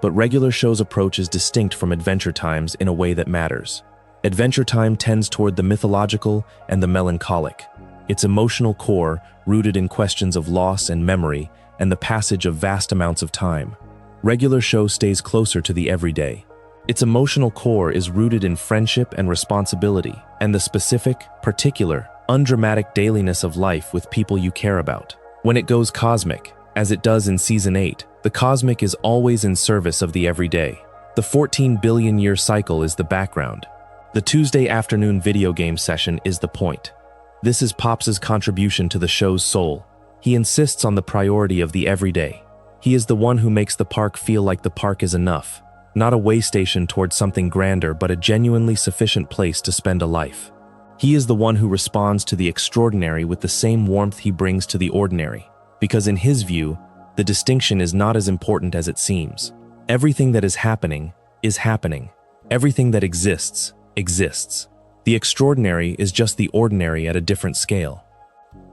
But Regular Show's approach is distinct from Adventure Time's in a way that matters. Adventure Time tends toward the mythological and the melancholic, its emotional core rooted in questions of loss and memory and the passage of vast amounts of time. Regular Show stays closer to the everyday. Its emotional core is rooted in friendship and responsibility and the specific, particular, undramatic dailiness of life with people you care about. When it goes cosmic, as it does in Season 8, the cosmic is always in service of the everyday. The 14 billion-year cycle is the background. The Tuesday afternoon video game session is the point. This is Pops' contribution to the show's soul. He insists on the priority of the everyday. He is the one who makes the park feel like the park is enough, not a way station towards something grander but a genuinely sufficient place to spend a life. He is the one who responds to the extraordinary with the same warmth he brings to the ordinary, because in his view, the distinction is not as important as it seems. Everything that is happening is happening. Everything that exists exists. The extraordinary is just the ordinary at a different scale.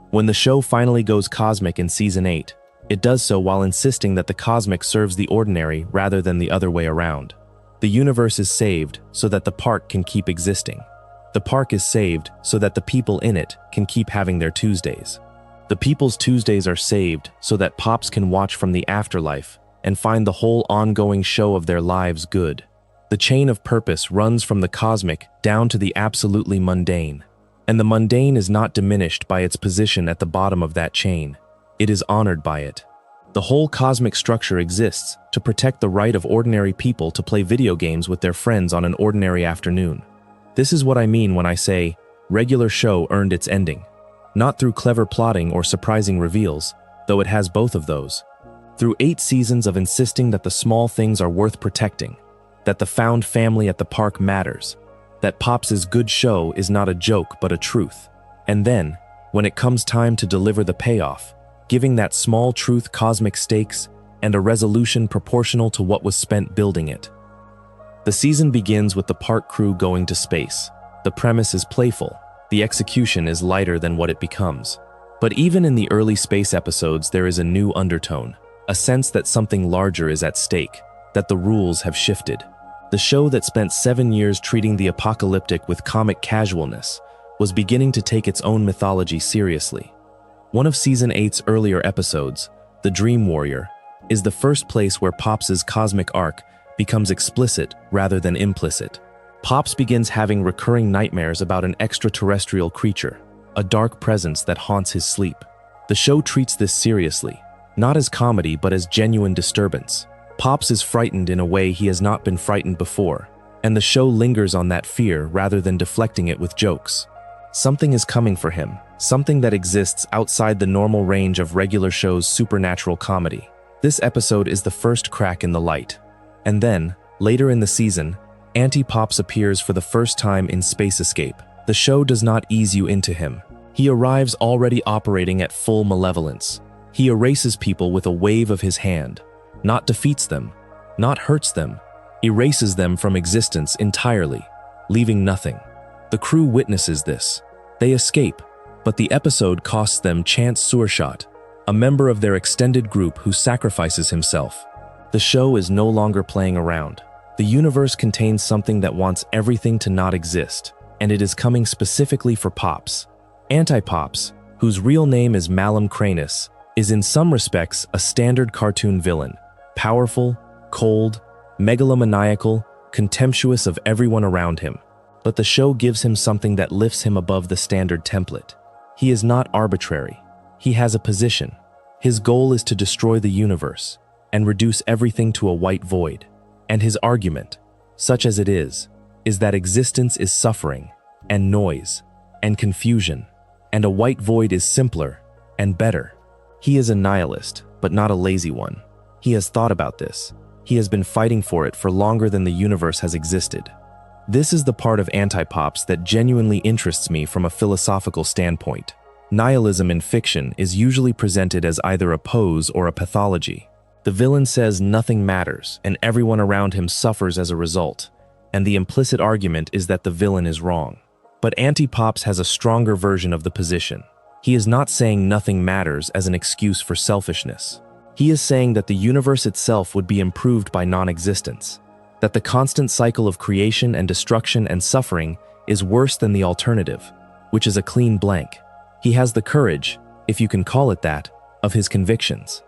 When the show finally goes cosmic in Season 8, it does so while insisting that the cosmic serves the ordinary rather than the other way around. The universe is saved so that the park can keep existing. The park is saved so that the people in it can keep having their Tuesdays. The people's Tuesdays are saved so that Pops can watch from the afterlife and find the whole ongoing show of their lives good. The chain of purpose runs from the cosmic down to the absolutely mundane, and the mundane is not diminished by its position at the bottom of that chain. It is honored by it. The whole cosmic structure exists to protect the right of ordinary people to play video games with their friends on an ordinary afternoon. This is what I mean when I say, regular show earned its ending. Not through clever plotting or surprising reveals, though it has both of those. Through 8 seasons of insisting that the small things are worth protecting, that the found family at the park matters, that Pops' good show is not a joke but a truth. And then, when it comes time to deliver the payoff, giving that small truth cosmic stakes and a resolution proportional to what was spent building it. The season begins with the park crew going to space. The premise is playful, the execution is lighter than what it becomes. But even in the early space episodes, there is a new undertone, a sense that something larger is at stake, that the rules have shifted. The show that spent 7 years treating the apocalyptic with comic casualness was beginning to take its own mythology seriously. One of Season 8's earlier episodes, The Dream Warrior, is the first place where Pops' cosmic arc becomes explicit rather than implicit. Pops begins having recurring nightmares about an extraterrestrial creature, a dark presence that haunts his sleep. The show treats this seriously, not as comedy but as genuine disturbance. Pops is frightened in a way he has not been frightened before, and the show lingers on that fear rather than deflecting it with jokes. Something is coming for him, something that exists outside the normal range of regular show's supernatural comedy. This episode is the first crack in the light. And then, later in the season, Anti-Pops appears for the first time in Space Escape. The show does not ease you into him. He arrives already operating at full malevolence. He erases people with a wave of his hand, not defeats them, not hurts them, erases them from existence entirely, leaving nothing. The crew witnesses this. They escape, but the episode costs them Chance Sewershot, a member of their extended group who sacrifices himself. The show is no longer playing around. The universe contains something that wants everything to not exist, and it is coming specifically for Pops. Anti-Pops, whose real name is Malum Cranus, is in some respects a standard cartoon villain, powerful, cold, megalomaniacal, contemptuous of everyone around him. But the show gives him something that lifts him above the standard template. He is not arbitrary. He has a position. His goal is to destroy the universe and reduce everything to a white void. And his argument, such as it is that existence is suffering and noise and confusion, and a white void is simpler and better. He is a nihilist, but not a lazy one. He has thought about this. He has been fighting for it for longer than the universe has existed. This is the part of Anti-Pops that genuinely interests me from a philosophical standpoint. Nihilism in fiction is usually presented as either a pose or a pathology. The villain says nothing matters, and everyone around him suffers as a result, and the implicit argument is that the villain is wrong. But Anti-Pops has a stronger version of the position. He is not saying nothing matters as an excuse for selfishness. He is saying that the universe itself would be improved by non-existence, that the constant cycle of creation and destruction and suffering is worse than the alternative, which is a clean blank. He has the courage, if you can call it that, of his convictions.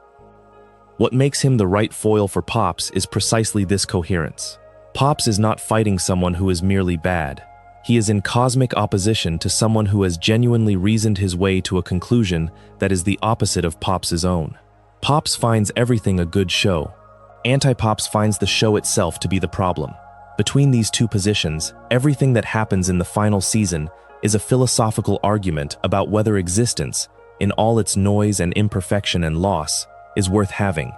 What makes him the right foil for Pops is precisely this coherence. Pops is not fighting someone who is merely bad. He is in cosmic opposition to someone who has genuinely reasoned his way to a conclusion that is the opposite of Pops' own. Pops finds everything a good show. Anti-Pops finds the show itself to be the problem. Between these two positions, everything that happens in the final season is a philosophical argument about whether existence, in all its noise and imperfection and loss, is worth having.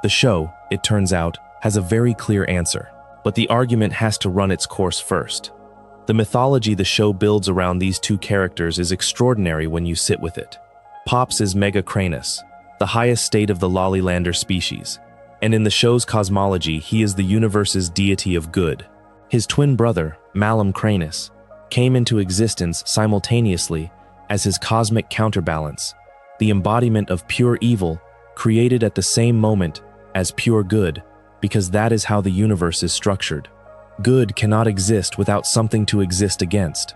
The show, it turns out, has a very clear answer, but the argument has to run its course first. The mythology the show builds around these two characters is extraordinary when you sit with it. Pops is Mega Cranus, the highest state of the Lollilander species, and in the show's cosmology, he is the universe's deity of good. His twin brother, Malum Cranus, came into existence simultaneously as his cosmic counterbalance, the embodiment of pure evil, created at the same moment as pure good, because that is how the universe is structured. Good cannot exist without something to exist against.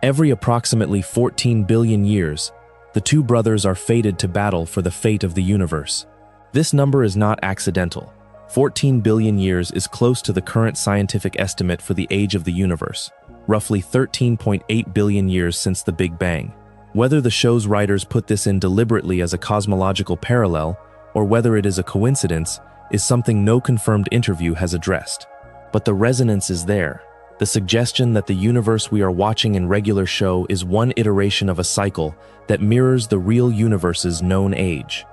Every approximately 14 billion years, the two brothers are fated to battle for the fate of the universe. This number is not accidental. 14 billion years is close to the current scientific estimate for the age of the universe, roughly 13.8 billion years since the Big Bang. Whether the show's writers put this in deliberately as a cosmological parallel, or whether it is a coincidence, is something no confirmed interview has addressed. But the resonance is there. The suggestion that the universe we are watching in regular show is one iteration of a cycle that mirrors the real universe's known age.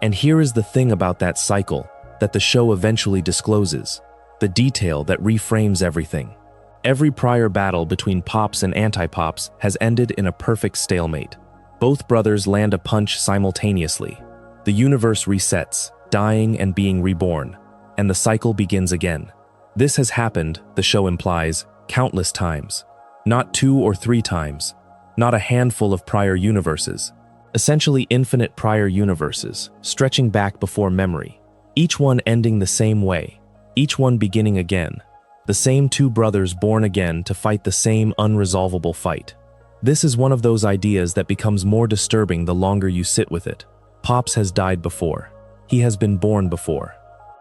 And here is the thing about that cycle that the show eventually discloses, the detail that reframes everything. Every prior battle between Pops and Anti-Pops has ended in a perfect stalemate. Both brothers land a punch simultaneously. The universe resets, dying and being reborn, and the cycle begins again. This has happened, the show implies, countless times. Not 2 or 3 times. Not a handful of prior universes. Essentially infinite prior universes, stretching back before memory. Each one ending the same way. Each one beginning again. The same 2 brothers born again to fight the same unresolvable fight. This is one of those ideas that becomes more disturbing the longer you sit with it. Pops has died before. He has been born before.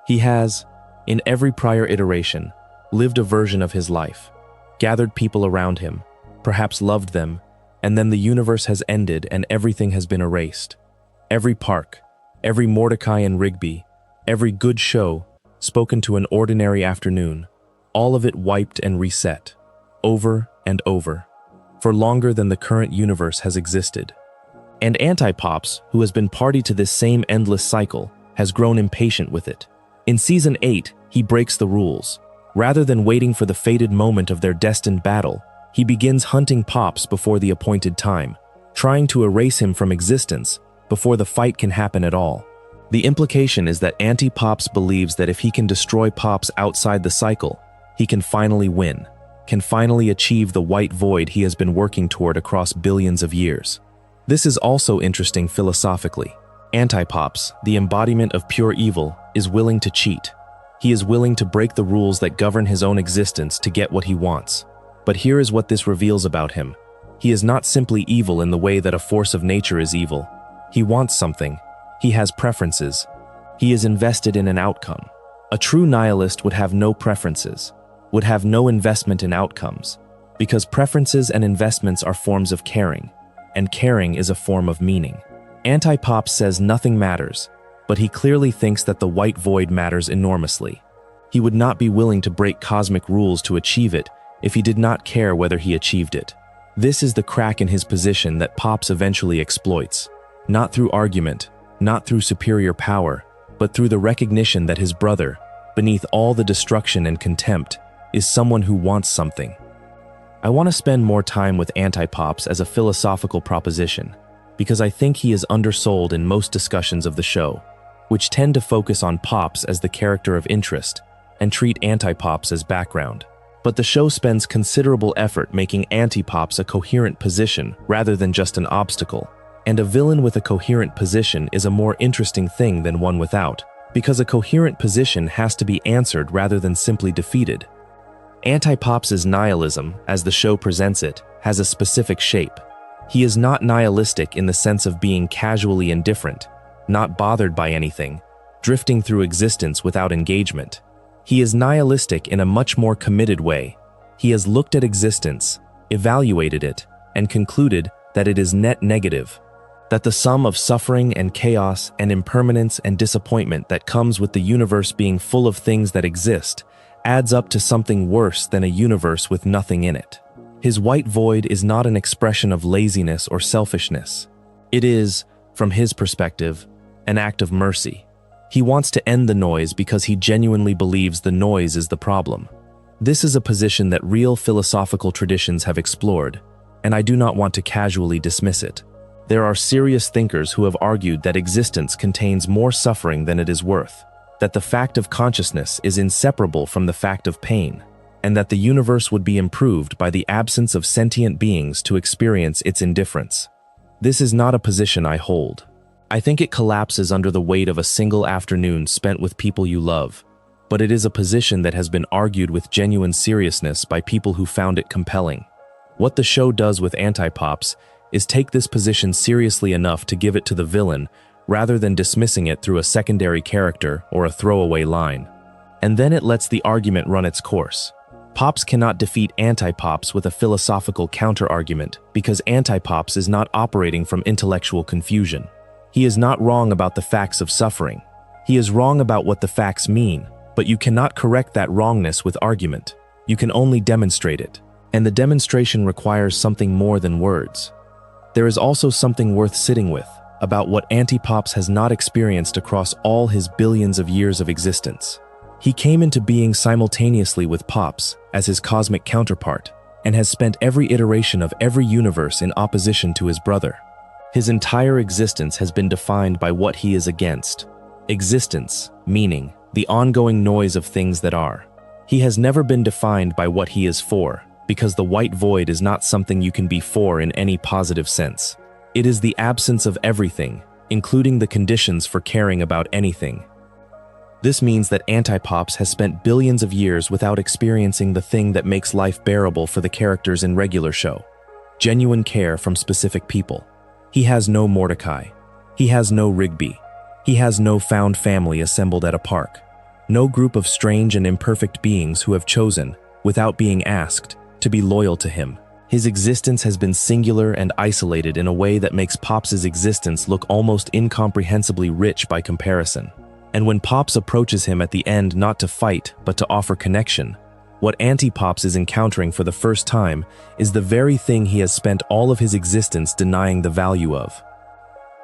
He has, in every prior iteration, lived a version of his life, gathered people around him, perhaps loved them, and then the universe has ended and everything has been erased. Every park, every Mordecai and Rigby, every good show, spoken to an ordinary afternoon, all of it wiped and reset, over and over, for longer than the current universe has existed. And Anti-Pops, who has been party to this same endless cycle, has grown impatient with it. In Season 8, he breaks the rules. Rather than waiting for the fated moment of their destined battle, he begins hunting Pops before the appointed time, trying to erase him from existence before the fight can happen at all. The implication is that Anti-Pops believes that if he can destroy Pops outside the cycle, he can finally win, can finally achieve the white void he has been working toward across billions of years. This is also interesting philosophically. Anti-Pops, the embodiment of pure evil, is willing to cheat. He is willing to break the rules that govern his own existence to get what he wants. But here is what this reveals about him. He is not simply evil in the way that a force of nature is evil. He wants something. He has preferences. He is invested in an outcome. A true nihilist would have no preferences, would have no investment in outcomes, because preferences and investments are forms of caring, and caring is a form of meaning. Anti-Pops says nothing matters, but he clearly thinks that the white void matters enormously. He would not be willing to break cosmic rules to achieve it if he did not care whether he achieved it. This is the crack in his position that Pops eventually exploits, not through argument, not through superior power, but through the recognition that his brother, beneath all the destruction and contempt, is someone who wants something. I want to spend more time with Anti-Pops as a philosophical proposition, because I think he is undersold in most discussions of the show, which tend to focus on Pops as the character of interest and treat Anti-Pops as background. But the show spends considerable effort making Anti-Pops a coherent position rather than just an obstacle. And a villain with a coherent position is a more interesting thing than one without, because a coherent position has to be answered rather than simply defeated. Anti-Pops' nihilism, as the show presents it, has a specific shape. He is not nihilistic in the sense of being casually indifferent, not bothered by anything, drifting through existence without engagement. He is nihilistic in a much more committed way. He has looked at existence, evaluated it, and concluded that it is net negative, that the sum of suffering and chaos and impermanence and disappointment that comes with the universe being full of things that exist adds up to something worse than a universe with nothing in it. His white void is not an expression of laziness or selfishness. It is, from his perspective, an act of mercy. He wants to end the noise because he genuinely believes the noise is the problem. This is a position that real philosophical traditions have explored, and I do not want to casually dismiss it. There are serious thinkers who have argued that existence contains more suffering than it is worth, that the fact of consciousness is inseparable from the fact of pain, and that the universe would be improved by the absence of sentient beings to experience its indifference. This is not a position I hold. I think it collapses under the weight of a single afternoon spent with people you love, but it is a position that has been argued with genuine seriousness by people who found it compelling. What the show does with Anti-Pops is take this position seriously enough to give it to the villain rather than dismissing it through a secondary character or a throwaway line. And then it lets the argument run its course. Pops cannot defeat Anti-Pops with a philosophical counter-argument because Anti-Pops is not operating from intellectual confusion. He is not wrong about the facts of suffering. He is wrong about what the facts mean, but you cannot correct that wrongness with argument. You can only demonstrate it. And the demonstration requires something more than words. There is also something worth sitting with about what Pops has not experienced across all his billions of years of existence. He came into being simultaneously with Pops as his cosmic counterpart and has spent every iteration of every universe in opposition to his brother. His entire existence has been defined by what he is against. Existence, meaning the ongoing noise of things that are. He has never been defined by what he is for, because the white void is not something you can be for in any positive sense. It is the absence of everything, including the conditions for caring about anything. This means that Pops has spent billions of years without experiencing the thing that makes life bearable for the characters in regular show. Genuine care from specific people. He has no Mordecai. He has no Rigby. He has no found family assembled at a park. No group of strange and imperfect beings who have chosen, without being asked, to be loyal to him. His existence has been singular and isolated in a way that makes Pops' existence look almost incomprehensibly rich by comparison. And when Pops approaches him at the end not to fight but to offer connection, what Pops is encountering for the first time is the very thing he has spent all of his existence denying the value of.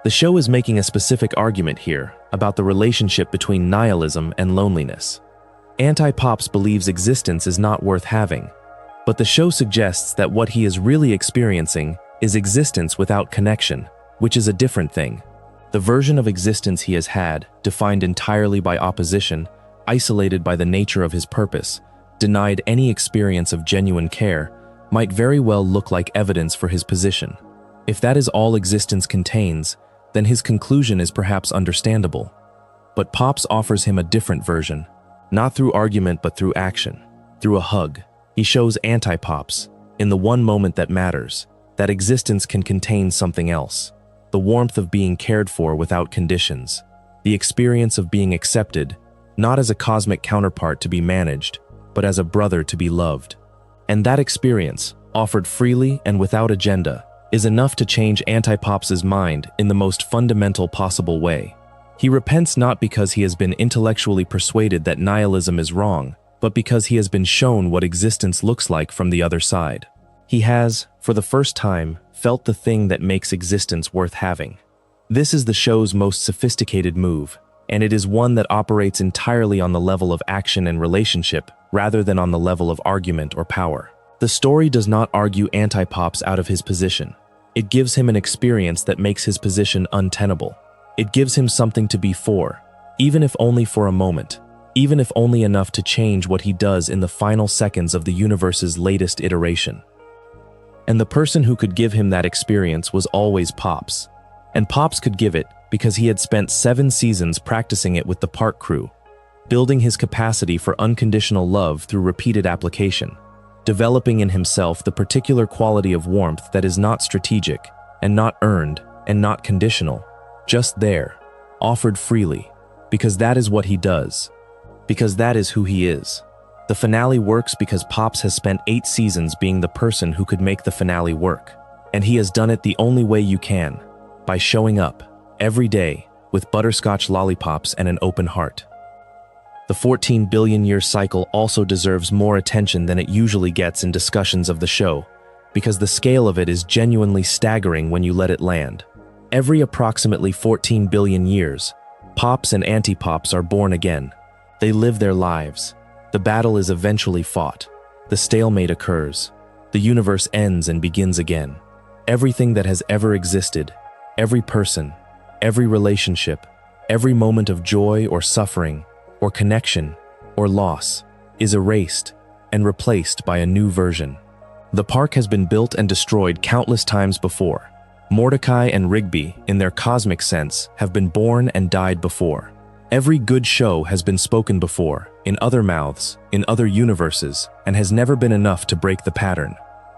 The show is making a specific argument here about the relationship between nihilism and loneliness. Pops believes existence is not worth having, but the show suggests that what he is really experiencing is existence without connection, which is a different thing. The version of existence he has had, defined entirely by opposition, isolated by the nature of his purpose, denied any experience of genuine care, might very well look like evidence for his position. If that is all existence contains, then his conclusion is perhaps understandable. But Pops offers him a different version, not through argument but through action, through a hug. He shows Pops, in the one moment that matters, that existence can contain something else. The warmth of being cared for without conditions. The experience of being accepted, not as a cosmic counterpart to be managed, but as a brother to be loved. And that experience, offered freely and without agenda, is enough to change Pops' mind in the most fundamental possible way. He repents not because he has been intellectually persuaded that nihilism is wrong, but because he has been shown what existence looks like from the other side. He has, for the first time, felt the thing that makes existence worth having. This is the show's most sophisticated move, and it is one that operates entirely on the level of action and relationship rather than on the level of argument or power. The story does not argue Pops out of his position. It gives him an experience that makes his position untenable. It gives him something to be for, even if only for a moment, even if only enough to change what he does in the final seconds of the universe's latest iteration. And the person who could give him that experience was always Pops. And Pops could give it because he had spent 7 seasons practicing it with the park crew, building his capacity for unconditional love through repeated application, developing in himself the particular quality of warmth that is not strategic and not earned and not conditional, just there, offered freely, because that is what he does, because that is who he is. The finale works because Pops has spent 8 seasons being the person who could make the finale work, and he has done it the only way you can, by showing up, every day, with butterscotch lollipops and an open heart. The 14 billion year cycle also deserves more attention than it usually gets in discussions of the show, because the scale of it is genuinely staggering when you let it land. Every approximately 14 billion years, Pops and Pops are born again. They live their lives. The battle is eventually fought. The stalemate occurs. The universe ends and begins again. Everything that has ever existed, every person, every relationship, every moment of joy or suffering, or connection, or loss, is erased and replaced by a new version. The park has been built and destroyed countless times before. Mordecai and Rigby, in their cosmic sense, have been born and died before. Every good show has been spoken before, in other mouths, in other universes, and has never been enough to break the pattern.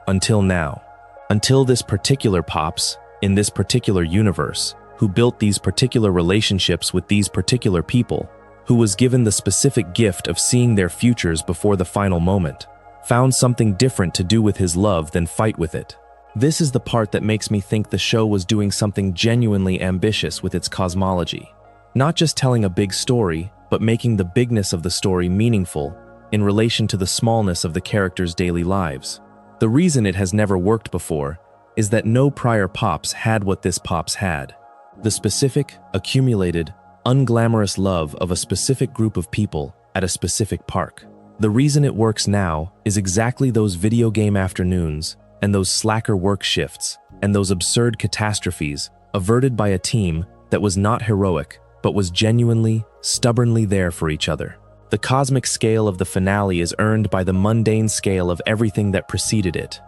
Until now. Until this particular Pops, in this particular universe, who built these particular relationships with these particular people, who was given the specific gift of seeing their futures before the final moment, found something different to do with his love than fight with it. This is the part that makes me think the show was doing something genuinely ambitious with its cosmology. Not just telling a big story, but making the bigness of the story meaningful in relation to the smallness of the characters' daily lives. The reason it has never worked before is that no prior Pops had what this Pops had. The specific, accumulated, unglamorous love of a specific group of people at a specific park. The reason it works now is exactly those video game afternoons and those slacker work shifts and those absurd catastrophes averted by a team that was not heroic but was genuinely, stubbornly there for each other. The cosmic scale of the finale is earned by the mundane scale of everything that preceded it.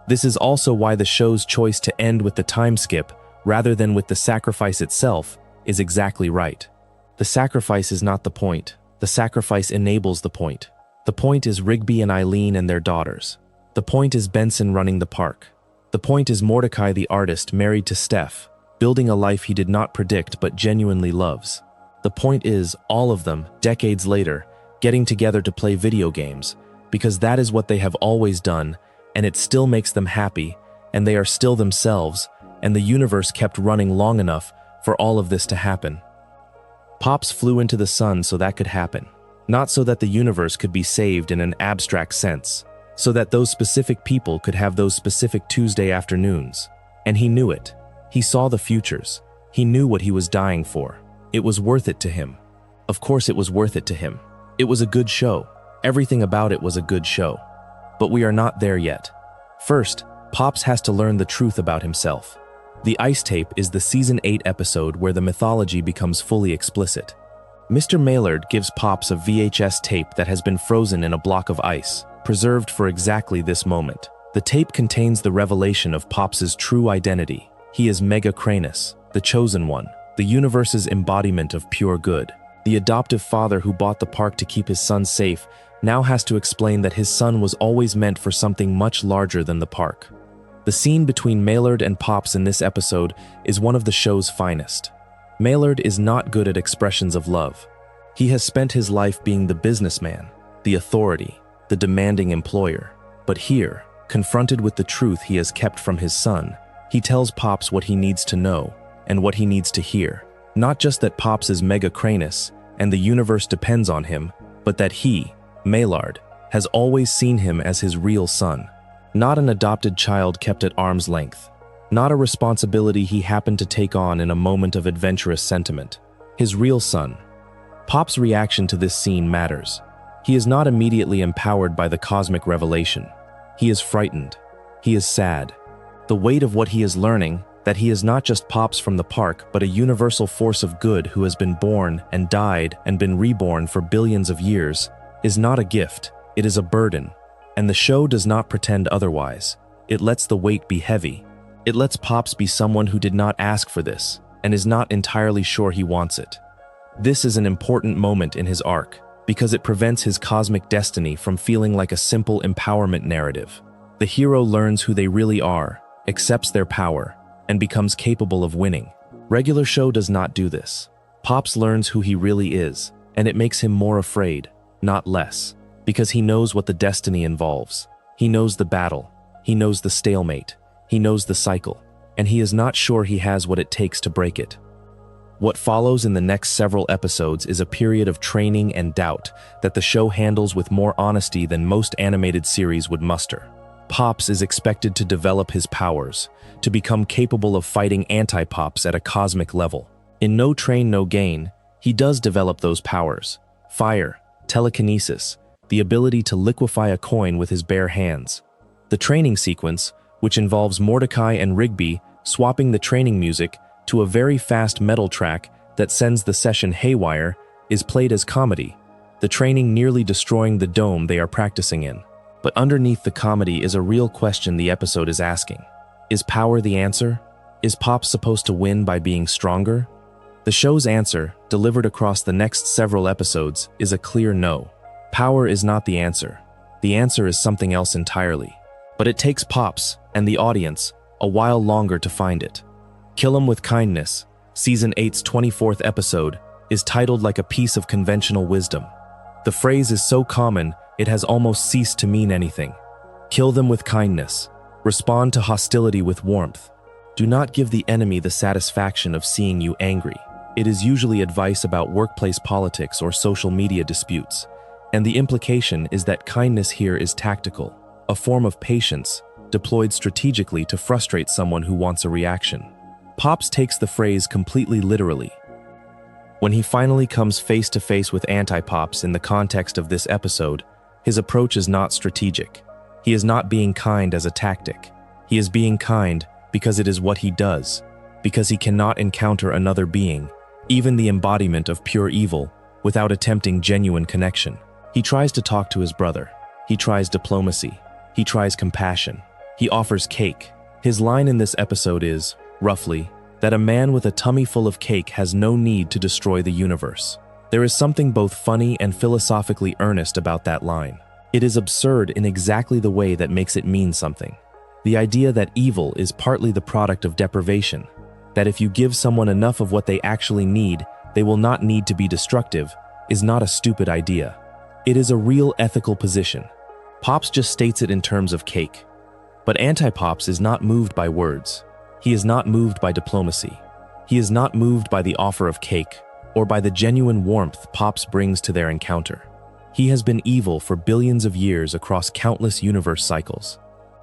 This is also why the show's choice to end with the time skip rather than with the sacrifice itself is exactly right. The sacrifice is not the point. The sacrifice enables the point. The point is Rigby and Eileen and their daughters. The point is Benson running the park. The point is Mordecai the artist married to Steph, building a life he did not predict but genuinely loves. The point is all of them, decades later, getting together to play video games, because that is what they have always done, and it still makes them happy, and they are still themselves, and the universe kept running long enough for all of this to happen. Pops flew into the sun so that could happen. Not so that the universe could be saved in an abstract sense, so that those specific people could have those specific Tuesday afternoons. And he knew it. He saw the futures. He knew what he was dying for. It was worth it to him. Of course it was worth it to him. It was a good show. Everything about it was a good show. But we are not there yet. First, Pops has to learn the truth about himself. The Ice Tape is the Season 8 episode where the mythology becomes fully explicit. Mr. Maellard gives Pops a VHS tape that has been frozen in a block of ice, preserved for exactly this moment. The tape contains the revelation of Pops's true identity. He is Mega Cranus, the chosen one, the universe's embodiment of pure good. The adoptive father who bought the park to keep his son safe now has to explain that his son was always meant for something much larger than the park. The scene between Maellard and Pops in this episode is one of the show's finest. Maellard is not good at expressions of love. He has spent his life being the businessman, the authority, the demanding employer. But here, confronted with the truth he has kept from his son, he tells Pops what he needs to know and what he needs to hear. Not just that Pops is Mega Cranus and the universe depends on him, but that he, Maellard, has always seen him as his real son. Not an adopted child kept at arm's length. Not a responsibility he happened to take on in a moment of adventurous sentiment. His real son. Pop's reaction to this scene matters. He is not immediately empowered by the cosmic revelation. He is frightened. He is sad. The weight of what he is learning, that he is not just Pops from the park, but a universal force of good who has been born and died and been reborn for billions of years, is not a gift, it is a burden. And the show does not pretend otherwise. It lets the weight be heavy. It lets Pops be someone who did not ask for this, and is not entirely sure he wants it. This is an important moment in his arc, because it prevents his cosmic destiny from feeling like a simple empowerment narrative. The hero learns who they really are, accepts their power, and becomes capable of winning. Regular show does not do this. Pops learns who he really is, and it makes him more afraid, not less, because he knows what the destiny involves. He knows the battle. He knows the stalemate. He knows the cycle, and he is not sure he has what it takes to break it. What follows in the next several episodes is a period of training and doubt that the show handles with more honesty than most animated series would muster. Pops is expected to develop his powers, to become capable of fighting anti-Pops at a cosmic level. In No Train, No Gain, he does develop those powers: fire, telekinesis, the ability to liquefy a coin with his bare hands. The training sequence, which involves Mordecai and Rigby swapping the training music to a very fast metal track that sends the session haywire, is played as comedy, the training nearly destroying the dome they are practicing in. But underneath the comedy is a real question the episode is asking. Is power the answer? Is Pops supposed to win by being stronger? The show's answer, delivered across the next several episodes, is a clear no. Power is not the answer. The answer is something else entirely. But it takes Pops, and the audience, a while longer to find it. Kill 'Em with Kindness, Season 8's 24th episode, is titled like a piece of conventional wisdom. The phrase is so common, it has almost ceased to mean anything. Kill them with kindness. Respond to hostility with warmth. Do not give the enemy the satisfaction of seeing you angry. it is usually advice about workplace politics or social media disputes, and the implication is that kindness here is tactical, a form of patience deployed strategically to frustrate someone who wants a reaction. Pops takes the phrase completely literally. When he finally comes face to face with Anti-Pops in the context of this episode, his approach is not strategic. He is not being kind as a tactic. He is being kind because it is what he does, because he cannot encounter another being, even the embodiment of pure evil, without attempting genuine connection. He tries to talk to his brother. He tries diplomacy. He tries compassion. He offers cake. His line in this episode is, roughly, that a man with a tummy full of cake has no need to destroy the universe. There is something both funny and philosophically earnest about that line. It is absurd in exactly the way that makes it mean something. The idea that evil is partly the product of deprivation, that if you give someone enough of what they actually need, they will not need to be destructive, is not a stupid idea. It is a real ethical position. Pops just states it in terms of cake. But Anti-Pops is not moved by words. He is not moved by diplomacy. He is not moved by the offer of cake or by the genuine warmth Pops brings to their encounter. He has been evil for billions of years across countless universe cycles.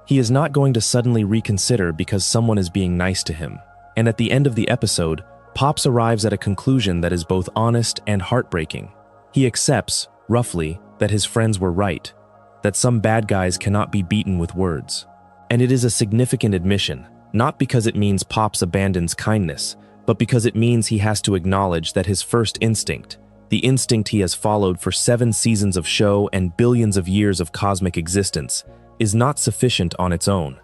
He is not going to suddenly reconsider because someone is being nice to him. And at the end of the episode, Pops arrives at a conclusion that is both honest and heartbreaking. He accepts, roughly, that his friends were right, that some bad guys cannot be beaten with words. And it is a significant admission, not because it means Pops abandons kindness, but because it means he has to acknowledge that his first instinct, the instinct he has followed for 7 seasons of show and billions of years of cosmic existence, is not sufficient on its own.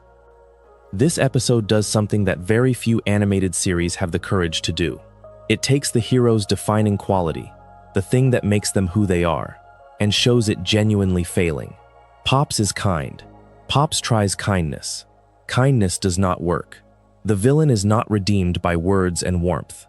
This episode does something that very few animated series have the courage to do. It takes the hero's defining quality, the thing that makes them who they are, and shows it genuinely failing. Pops is kind. Pops tries kindness. Kindness does not work. The villain is not redeemed by words and warmth.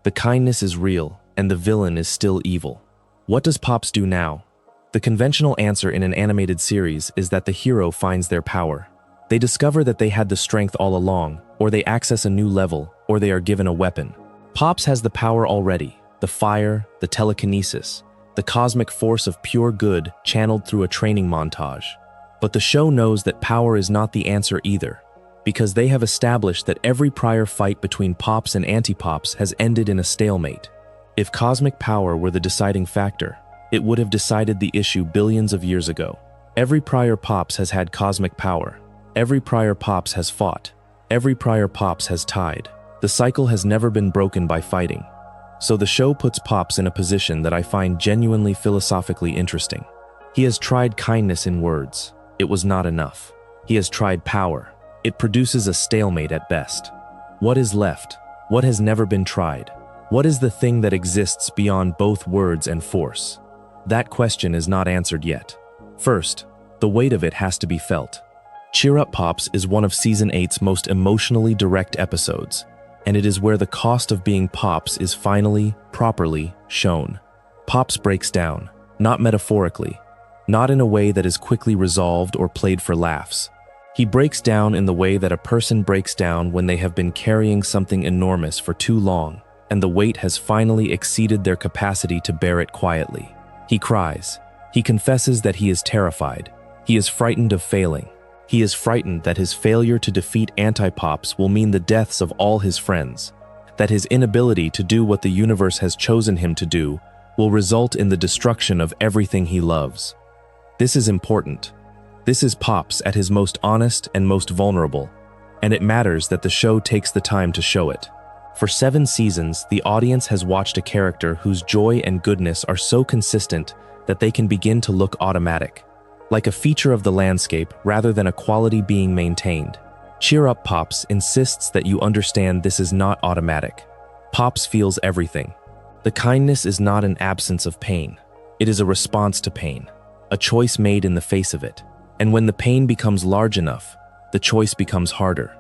The kindness is real, and the villain is still evil. What does Pops do now? The conventional answer in an animated series is that the hero finds their power. They discover that they had the strength all along, or they access a new level, or they are given a weapon. Pops has the power already, the fire, the telekinesis, the cosmic force of pure good channeled through a training montage. But the show knows that power is not the answer either, because they have established that every prior fight between Pops and Anti-Pops has ended in a stalemate. If cosmic power were the deciding factor, it would have decided the issue billions of years ago. Every prior Pops has had cosmic power. Every prior Pops has fought. Every prior Pops has tied. The cycle has never been broken by fighting. So the show puts Pops in a position that I find genuinely philosophically interesting. He has tried kindness in words. It was not enough. He has tried power. It produces a stalemate at best. What is left? What has never been tried? What is the thing that exists beyond both words and force? That question is not answered yet. First, the weight of it has to be felt. Cheer Up Pops is one of Season 8's most emotionally direct episodes, and it is where the cost of being Pops is finally, properly shown. Pops breaks down, not metaphorically, not in a way that is quickly resolved or played for laughs. He breaks down in the way that a person breaks down when they have been carrying something enormous for too long, and the weight has finally exceeded their capacity to bear it quietly. He cries. He confesses that he is terrified. He is frightened of failing. He is frightened that his failure to defeat Anti-Pops will mean the deaths of all his friends, that his inability to do what the universe has chosen him to do will result in the destruction of everything he loves. This is important. This is Pops at his most honest and most vulnerable, and it matters that the show takes the time to show it. For 7 seasons, the audience has watched a character whose joy and goodness are so consistent that they can begin to look automatic, like a feature of the landscape rather than a quality being maintained. Cheer Up Pops insists that you understand this is not automatic. Pops feels everything. The kindness is not an absence of pain. It is a response to pain, a choice made in the face of it. And when the pain becomes large enough, the choice becomes harder.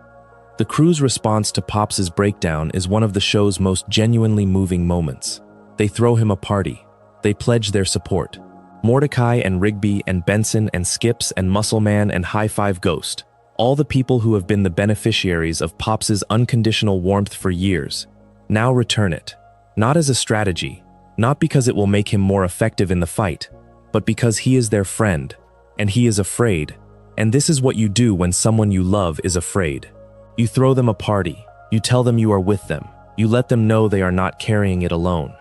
The crew's response to Pops' breakdown is one of the show's most genuinely moving moments. They throw him a party. They pledge their support. Mordecai and Rigby and Benson and Skips and Muscleman and High Five Ghost, all the people who have been the beneficiaries of Pops' unconditional warmth for years, now return it. Not as a strategy, not because it will make him more effective in the fight, but because he is their friend, and he is afraid. And this is what you do when someone you love is afraid. You throw them a party, you tell them you are with them, you let them know they are not carrying it alone.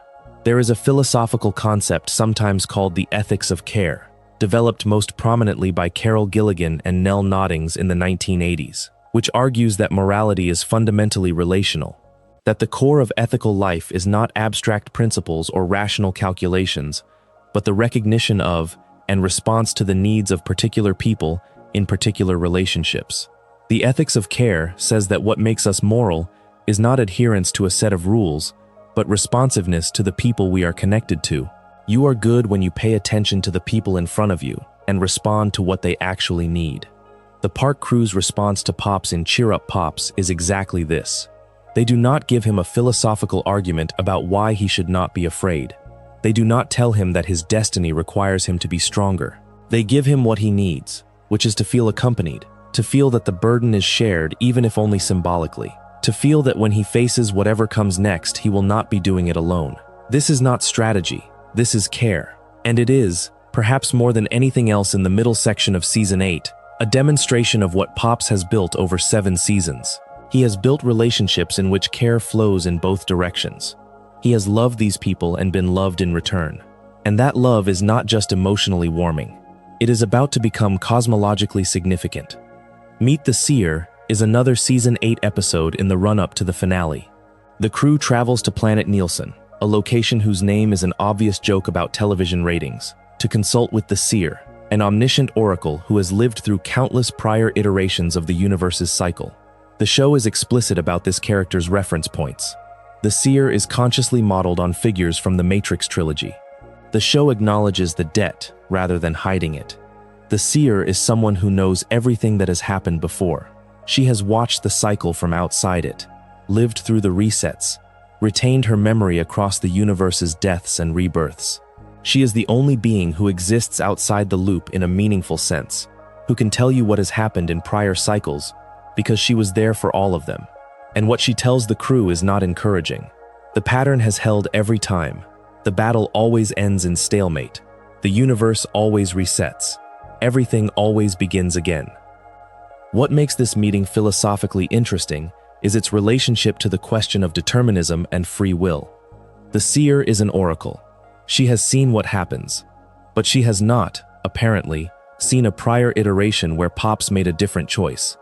There is a philosophical concept sometimes called the ethics of care, developed most prominently by Carol Gilligan and Nell Noddings in the 1980s, which argues that morality is fundamentally relational, that the core of ethical life is not abstract principles or rational calculations, but the recognition of and response to the needs of particular people in particular relationships. The ethics of care says that what makes us moral is not adherence to a set of rules, but responsiveness to the people we are connected to. You are good when you pay attention to the people in front of you and respond to what they actually need. The park crew's response to Pops in Cheer Up Pops is exactly this. They do not give him a philosophical argument about why he should not be afraid. They do not tell him that his destiny requires him to be stronger. They give him what he needs, which is to feel accompanied, to feel that the burden is shared even if only symbolically, to feel that when he faces whatever comes next, he will not be doing it alone. This is not strategy, this is care. And it is, perhaps more than anything else in the middle section of Season 8, a demonstration of what Pops has built over 7 seasons. He has built relationships in which care flows in both directions. He has loved these people and been loved in return. And that love is not just emotionally warming. It is about to become cosmologically significant. Meet the Seer is another Season 8 episode in the run-up to the finale. The crew travels to Planet Nielsen, a location whose name is an obvious joke about television ratings, to consult with the Seer, an omniscient oracle who has lived through countless prior iterations of the universe's cycle. The show is explicit about this character's reference points. The Seer is consciously modeled on figures from the Matrix trilogy. The show acknowledges the debt rather than hiding it. The Seer is someone who knows everything that has happened before. She has watched the cycle from outside it, lived through the resets, retained her memory across the universe's deaths and rebirths. She is the only being who exists outside the loop in a meaningful sense, who can tell you what has happened in prior cycles because she was there for all of them. And what she tells the crew is not encouraging. The pattern has held every time. The battle always ends in stalemate. The universe always resets. Everything always begins again. What makes this meeting philosophically interesting is its relationship to the question of determinism and free will. The Seer is an oracle. She has seen what happens, but she has not, apparently, seen a prior iteration where Pops made a different choice.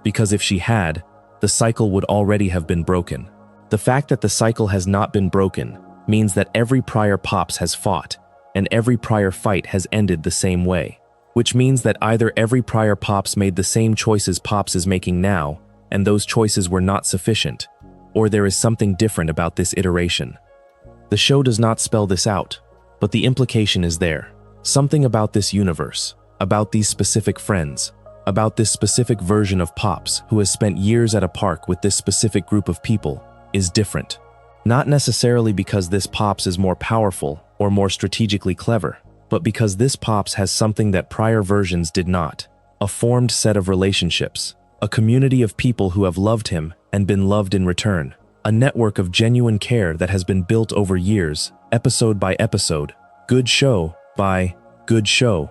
Because if she had, the cycle would already have been broken. The fact that the cycle has not been broken means that every prior Pops has fought, and every prior fight has ended the same way. Which means that either every prior Pops made the same choices Pops is making now, and those choices were not sufficient, or there is something different about this iteration. The show does not spell this out, but the implication is there. Something about this universe, about these specific friends, about this specific version of Pops who has spent years at a park with this specific group of people, is different. Not necessarily because this Pops is more powerful or more strategically clever, but because this Pops has something that prior versions did not: a formed set of relationships, a community of people who have loved him and been loved in return, a network of genuine care that has been built over years, episode by episode, good show by good show.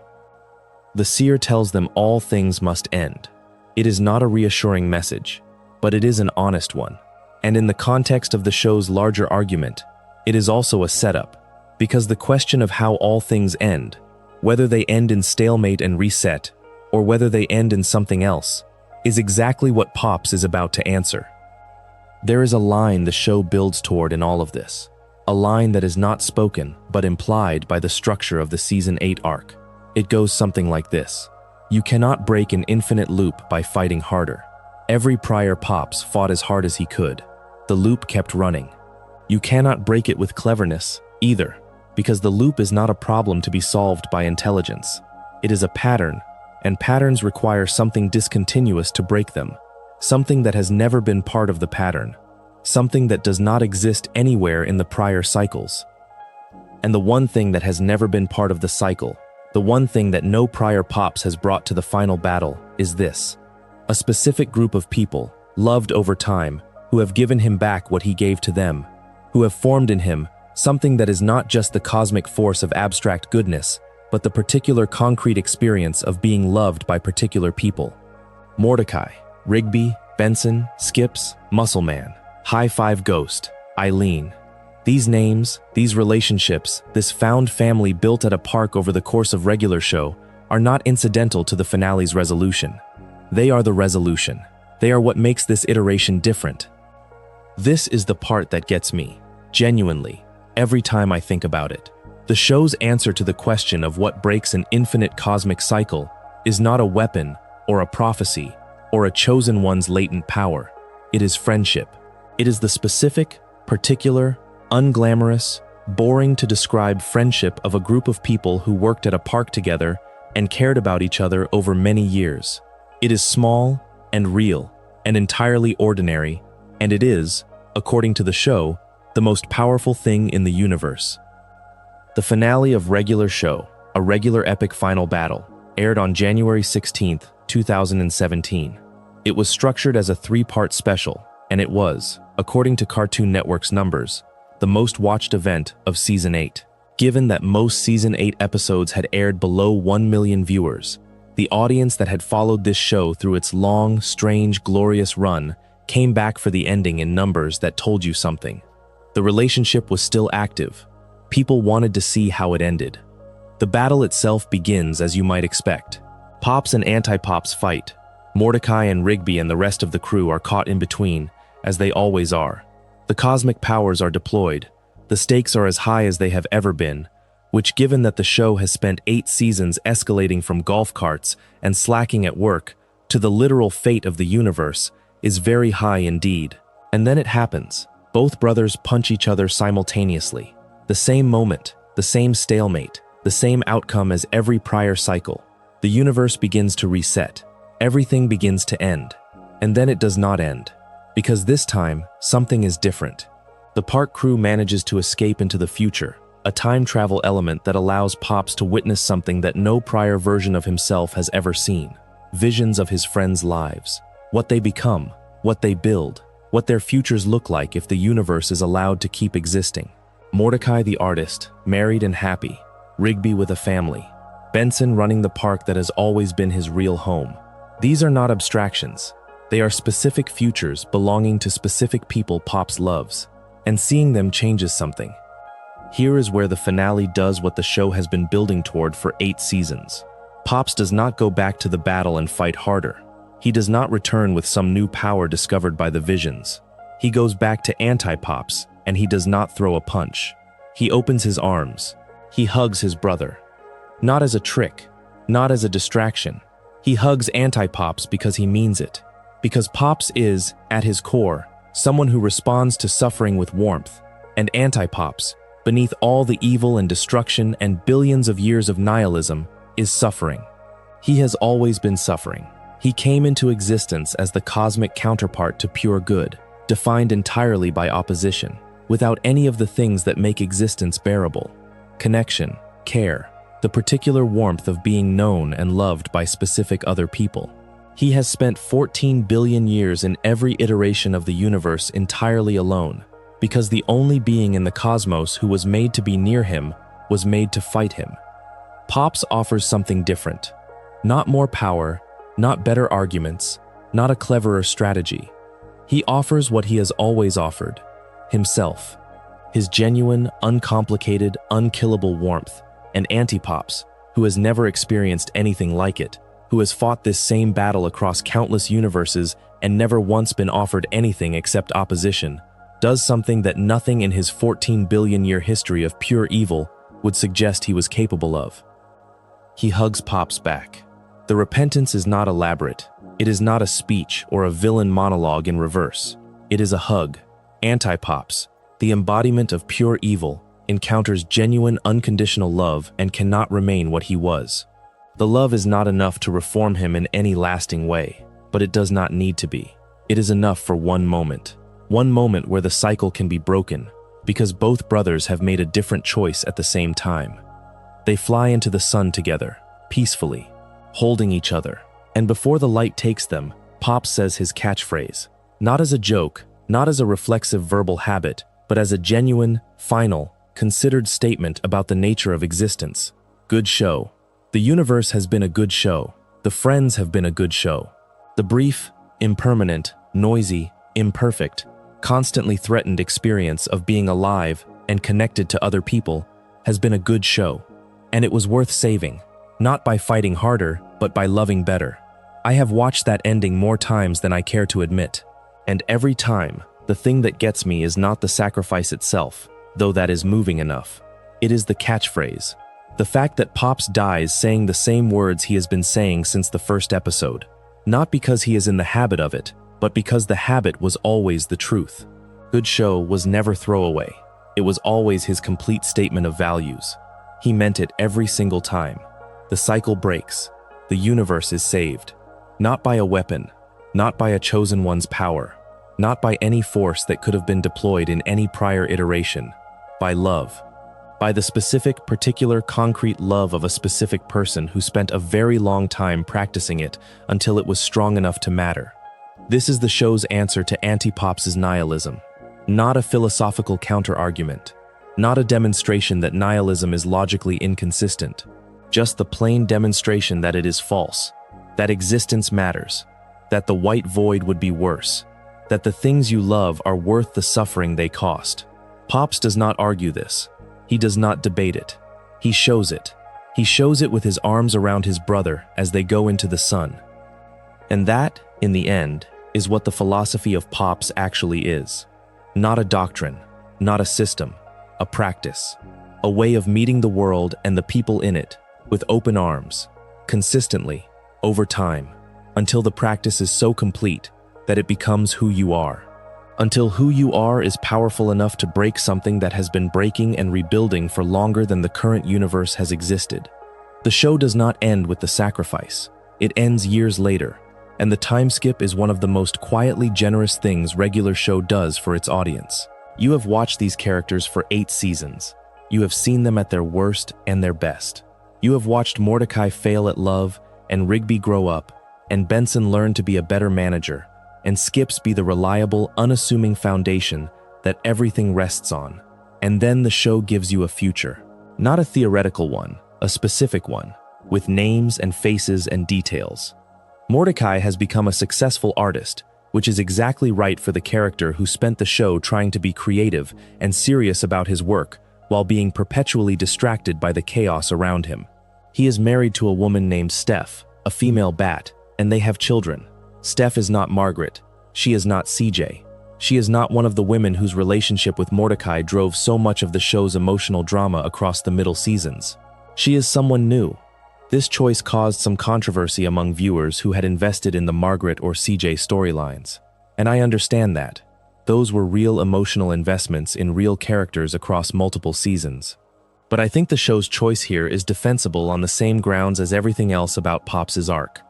The Seer tells them all things must end. It is not a reassuring message, but it is an honest one. And in the context of the show's larger argument, it is also a setup. Because the question of how all things end, whether they end in stalemate and reset, or whether they end in something else, is exactly what Pops is about to answer. There is a line the show builds toward in all of this, a line that is not spoken but implied by the structure of the Season 8 arc. It goes something like this: you cannot break an infinite loop by fighting harder. Every prior Pops fought as hard as he could. The loop kept running. You cannot break it with cleverness, either, because the loop is not a problem to be solved by intelligence. It is a pattern, and patterns require something discontinuous to break them, something that has never been part of the pattern, something that does not exist anywhere in the prior cycles. And the one thing that has never been part of the cycle, the one thing that no prior Pops has brought to the final battle, is this: a specific group of people, loved over time, who have given him back what he gave to them, who have formed in him something that is not just the cosmic force of abstract goodness, but the particular concrete experience of being loved by particular people. Mordecai, Rigby, Benson, Skips, Muscleman, High Five Ghost, Eileen. These names, these relationships, this found family built at a park over the course of regular show are not incidental to the finale's resolution. They are the resolution. They are what makes this iteration different. This is the part that gets me, genuinely, every time I think about it. The show's answer to the question of what breaks an infinite cosmic cycle is not a weapon or a prophecy or a chosen one's latent power. It is friendship. It is the specific, particular, unglamorous, boring to describe friendship of a group of people who worked at a park together and cared about each other over many years. It is small and real and entirely ordinary, and it is, according to the show, the most powerful thing in the universe. The finale of regular show, a regular epic final battle, aired on January 16, 2017. It was structured as a 3-part special, and it was, according to Cartoon Network's numbers, the most watched event of Season 8. Given that most Season 8 episodes had aired below 1 million viewers, the audience that had followed this show through its long, strange, glorious run came back for the ending in numbers that told you something. The relationship was still active. People wanted to see how it ended. The battle itself begins as you might expect. Pops and Anti-Pops fight. Mordecai and Rigby and the rest of the crew are caught in between, as they always are. The cosmic powers are deployed. The stakes are as high as they have ever been, which, given that the show has spent 8 seasons escalating from golf carts and slacking at work to the literal fate of the universe, is very high indeed. And then it happens. Both brothers punch each other simultaneously. The same moment, the same stalemate, the same outcome as every prior cycle. The universe begins to reset. Everything begins to end. And then it does not end. Because this time, something is different. The park crew manages to escape into the future, a time travel element that allows Pops to witness something that no prior version of himself has ever seen. Visions of his friends' lives. What they become, what they build, what their futures look like if the universe is allowed to keep existing. Mordecai the artist, married and happy. Rigby with a family. Benson running the park that has always been his real home. These are not abstractions. They are specific futures belonging to specific people Pops loves. And seeing them changes something. Here is where the finale does what the show has been building toward for 8 seasons. Pops does not go back to the battle and fight harder. He does not return with some new power discovered by the visions. He goes back to Anti-Pops, and he does not throw a punch. He opens his arms. He hugs his brother. Not as a trick, not as a distraction. He hugs Anti-Pops because he means it. Because Pops is, at his core, someone who responds to suffering with warmth, and Anti-Pops, beneath all the evil and destruction and billions of years of nihilism, is suffering. He has always been suffering. He came into existence as the cosmic counterpart to pure good, defined entirely by opposition, without any of the things that make existence bearable. Connection, care, the particular warmth of being known and loved by specific other people. He has spent 14 billion years in every iteration of the universe entirely alone, because the only being in the cosmos who was made to be near him was made to fight him. Pops offers something different. Not more power, not better arguments, not a cleverer strategy. He offers what he has always offered, himself. His genuine, uncomplicated, unkillable warmth, and Anti-Pops, who has never experienced anything like it, who has fought this same battle across countless universes and never once been offered anything except opposition, does something that nothing in his 14 billion year history of pure evil would suggest he was capable of. He hugs Pops back. The repentance is not elaborate. It is not a speech or a villain monologue in reverse. It is a hug. Anti-Pops, the embodiment of pure evil, encounters genuine unconditional love and cannot remain what he was. The love is not enough to reform him in any lasting way, but it does not need to be. It is enough for one moment where the cycle can be broken, because both brothers have made a different choice at the same time. They fly into the sun together, peacefully, holding each other, and before the light takes them, Pops says his catchphrase, not as a joke, not as a reflexive verbal habit, but as a genuine, final, considered statement about the nature of existence. Good show. The universe has been a good show. The friends have been a good show. The brief, impermanent, noisy, imperfect, constantly threatened experience of being alive and connected to other people has been a good show. And it was worth saving, not by fighting harder, but by loving better. I have watched that ending more times than I care to admit. And every time, the thing that gets me is not the sacrifice itself, though that is moving enough. It is the catchphrase. The fact that Pops dies saying the same words he has been saying since the first episode. Not because he is in the habit of it, but because the habit was always the truth. Good show was never throwaway. It was always his complete statement of values. He meant it every single time. The cycle breaks. The universe is saved. Not by a weapon, not by a chosen one's power, not by any force that could have been deployed in any prior iteration. By love. By the specific, particular, concrete love of a specific person who spent a very long time practicing it until it was strong enough to matter. This is the show's answer to anti-Pops' nihilism. Not a philosophical counter-argument. Not a demonstration that nihilism is logically inconsistent. Just the plain demonstration that it is false. That existence matters. That the white void would be worse. That the things you love are worth the suffering they cost. Pops does not argue this. He does not debate it. He shows it. He shows it with his arms around his brother as they go into the sun. And that, in the end, is what the philosophy of Pops actually is. Not a doctrine, not a system, a practice. A way of meeting the world and the people in it with open arms, consistently, over time, until the practice is so complete that it becomes who you are. Until who you are is powerful enough to break something that has been breaking and rebuilding for longer than the current universe has existed. The show does not end with the sacrifice. It ends years later, and the time skip is one of the most quietly generous things regular show does for its audience. You have watched these characters for 8 seasons. You have seen them at their worst and their best. You have watched Mordecai fail at love, and Rigby grow up, and Benson learn to be a better manager, and Skips be the reliable, unassuming foundation that everything rests on. And then the show gives you a future. Not a theoretical one, a specific one, with names and faces and details. Mordecai has become a successful artist, which is exactly right for the character who spent the show trying to be creative and serious about his work while being perpetually distracted by the chaos around him. He is married to a woman named Steph, a female bat, and they have children. Steph is not Margaret. She is not CJ. She is not one of the women whose relationship with Mordecai drove so much of the show's emotional drama across the middle seasons. She is someone new. This choice caused some controversy among viewers who had invested in the Margaret or CJ storylines. And I understand that. Those were real emotional investments in real characters across multiple seasons. But I think the show's choice here is defensible on the same grounds as everything else about Pops' arc.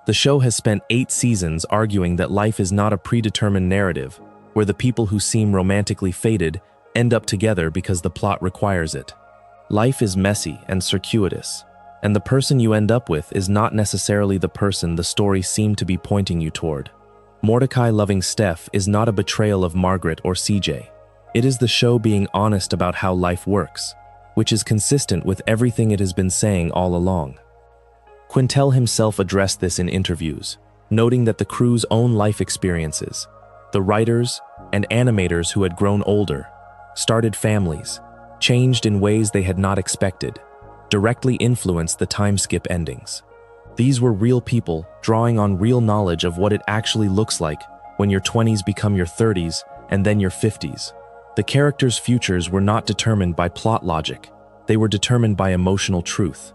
The show has spent 8 seasons arguing that life is not a predetermined narrative, where the people who seem romantically fated end up together because the plot requires it. Life is messy and circuitous, and the person you end up with is not necessarily the person the story seemed to be pointing you toward. Mordecai loving Steph is not a betrayal of Margaret or CJ. It is the show being honest about how life works, which is consistent with everything it has been saying all along. Quintel himself addressed this in interviews, noting that the crew's own life experiences, the writers and animators who had grown older, started families, changed in ways they had not expected, directly influenced the time skip endings. These were real people drawing on real knowledge of what it actually looks like when your 20s become your 30s and then your 50s. The characters' futures were not determined by plot logic. They were determined by emotional truth.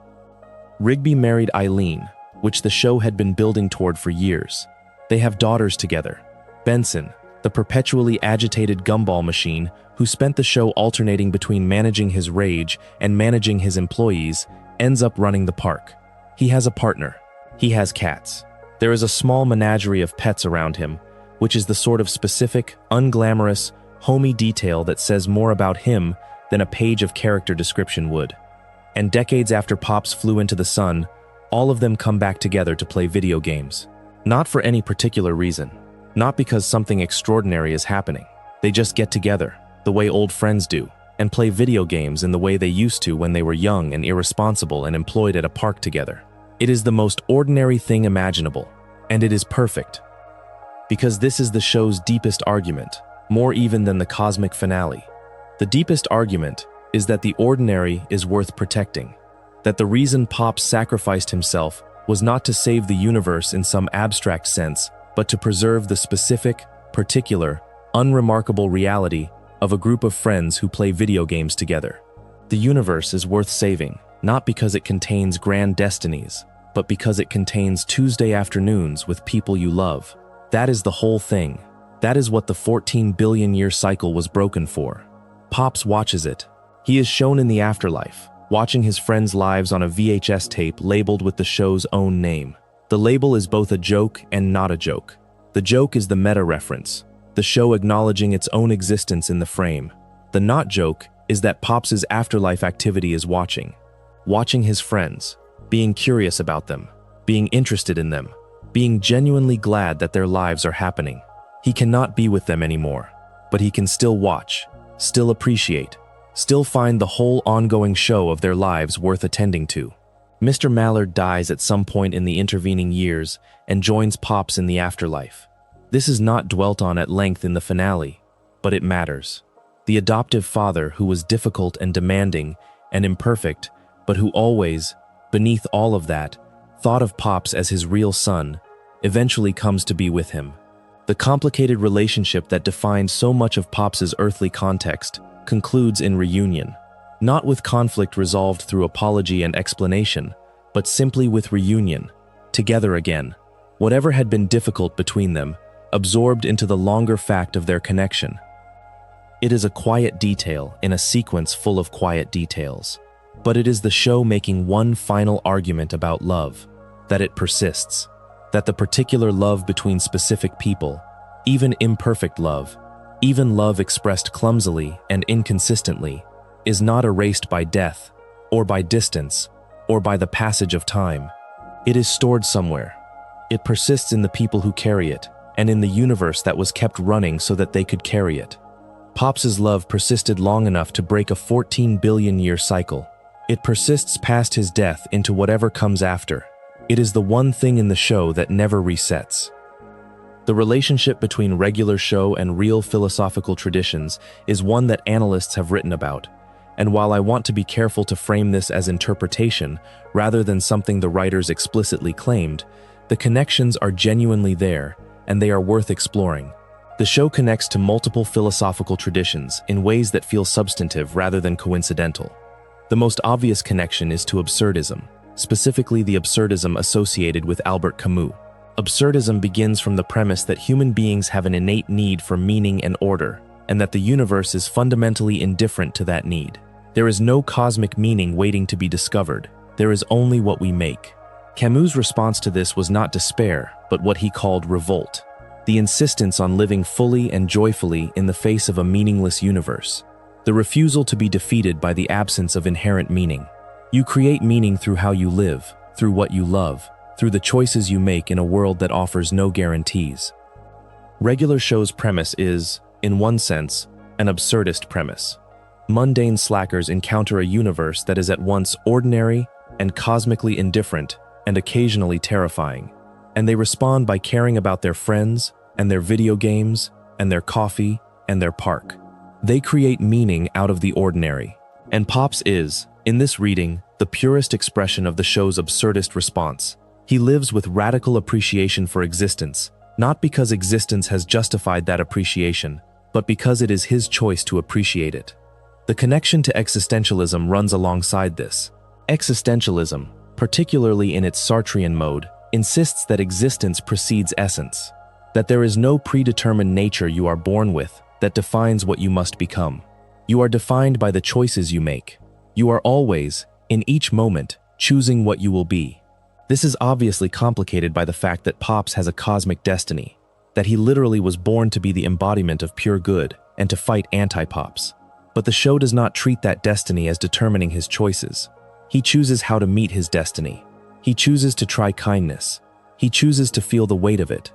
Rigby married Eileen, which the show had been building toward for years. They have daughters together. Benson, the perpetually agitated gumball machine who spent the show alternating between managing his rage and managing his employees, ends up running the park. He has a partner. He has cats. There is a small menagerie of pets around him, which is the sort of specific, unglamorous, homey detail that says more about him than a page of character description would. And decades after Pops flew into the sun, all of them come back together to play video games. Not for any particular reason. Not because something extraordinary is happening. They just get together. the way old friends do, and play video games in the way they used to when they were young and irresponsible and employed at a park together. It is the most ordinary thing imaginable, and it is perfect. Because this is the show's deepest argument, more even than the cosmic finale. The deepest argument is that the ordinary is worth protecting, that the reason Pops sacrificed himself was not to save the universe in some abstract sense, but to preserve the specific, particular, unremarkable reality of a group of friends who play video games together. The universe is worth saving, not because it contains grand destinies, but because it contains Tuesday afternoons with people you love. That is the whole thing. That is what the 14 billion year cycle was broken for. Pops watches it. He is shown in the afterlife, watching his friends' lives on a VHS tape labeled with the show's own name. The label is both a joke and not a joke. The joke is the meta-reference, the show acknowledging its own existence in the frame. The not joke is that Pops's afterlife activity is watching his friends, being curious about them, being interested in them, being genuinely glad that their lives are happening. He cannot be with them anymore, but he can still watch, still appreciate, still find the whole ongoing show of their lives worth attending to. Mr. Maellard dies at some point in the intervening years and joins Pops in the afterlife. This is not dwelt on at length in the finale, but it matters. The adoptive father who was difficult and demanding and imperfect, but who always, beneath all of that, thought of Pops as his real son, eventually comes to be with him. The complicated relationship that defined so much of Pops's earthly context concludes in reunion, not with conflict resolved through apology and explanation, but simply with reunion, together again. Whatever had been difficult between them, absorbed into the longer fact of their connection. It is a quiet detail in a sequence full of quiet details, but it is the show making one final argument about love, that it persists, that the particular love between specific people, even imperfect love, even love expressed clumsily and inconsistently, is not erased by death, or by distance, or by the passage of time. It is stored somewhere. It persists in the people who carry it, and in the universe that was kept running so that they could carry it. Pops's love persisted long enough to break a 14 billion year cycle. It persists past his death into whatever comes after. It is the one thing in the show that never resets. The relationship between regular show and real philosophical traditions is one that analysts have written about, and while I want to be careful to frame this as interpretation rather than something the writers explicitly claimed, the connections are genuinely there, and they are worth exploring. The show connects to multiple philosophical traditions in ways that feel substantive rather than coincidental. The most obvious connection is to absurdism, specifically the absurdism associated with Albert Camus. Absurdism begins from the premise that human beings have an innate need for meaning and order, and that the universe is fundamentally indifferent to that need. There is no cosmic meaning waiting to be discovered. There is only what we make. Camus' response to this was not despair, but what he called revolt, the insistence on living fully and joyfully in the face of a meaningless universe, the refusal to be defeated by the absence of inherent meaning. You create meaning through how you live, through what you love, through the choices you make in a world that offers no guarantees. Regular show's premise is, in one sense, an absurdist premise. Mundane slackers encounter a universe that is at once ordinary and cosmically indifferent and occasionally terrifying, and they respond by caring about their friends and their video games and their coffee and their park. They create meaning out of the ordinary, and Pops is, in this reading, the purest expression of the show's absurdist response. He lives with radical appreciation for existence, not because existence has justified that appreciation, but because it is his choice to appreciate it. The connection to existentialism runs alongside this. Existentialism, particularly in its Sartrean mode, insists that existence precedes essence, that there is no predetermined nature you are born with that defines what you must become. You are defined by the choices you make. You are always, in each moment, choosing what you will be. This is obviously complicated by the fact that Pops has a cosmic destiny, that he literally was born to be the embodiment of pure good and to fight anti-Pops. But the show does not treat that destiny as determining his choices. He chooses how to meet his destiny. He chooses to try kindness. He chooses to feel the weight of it.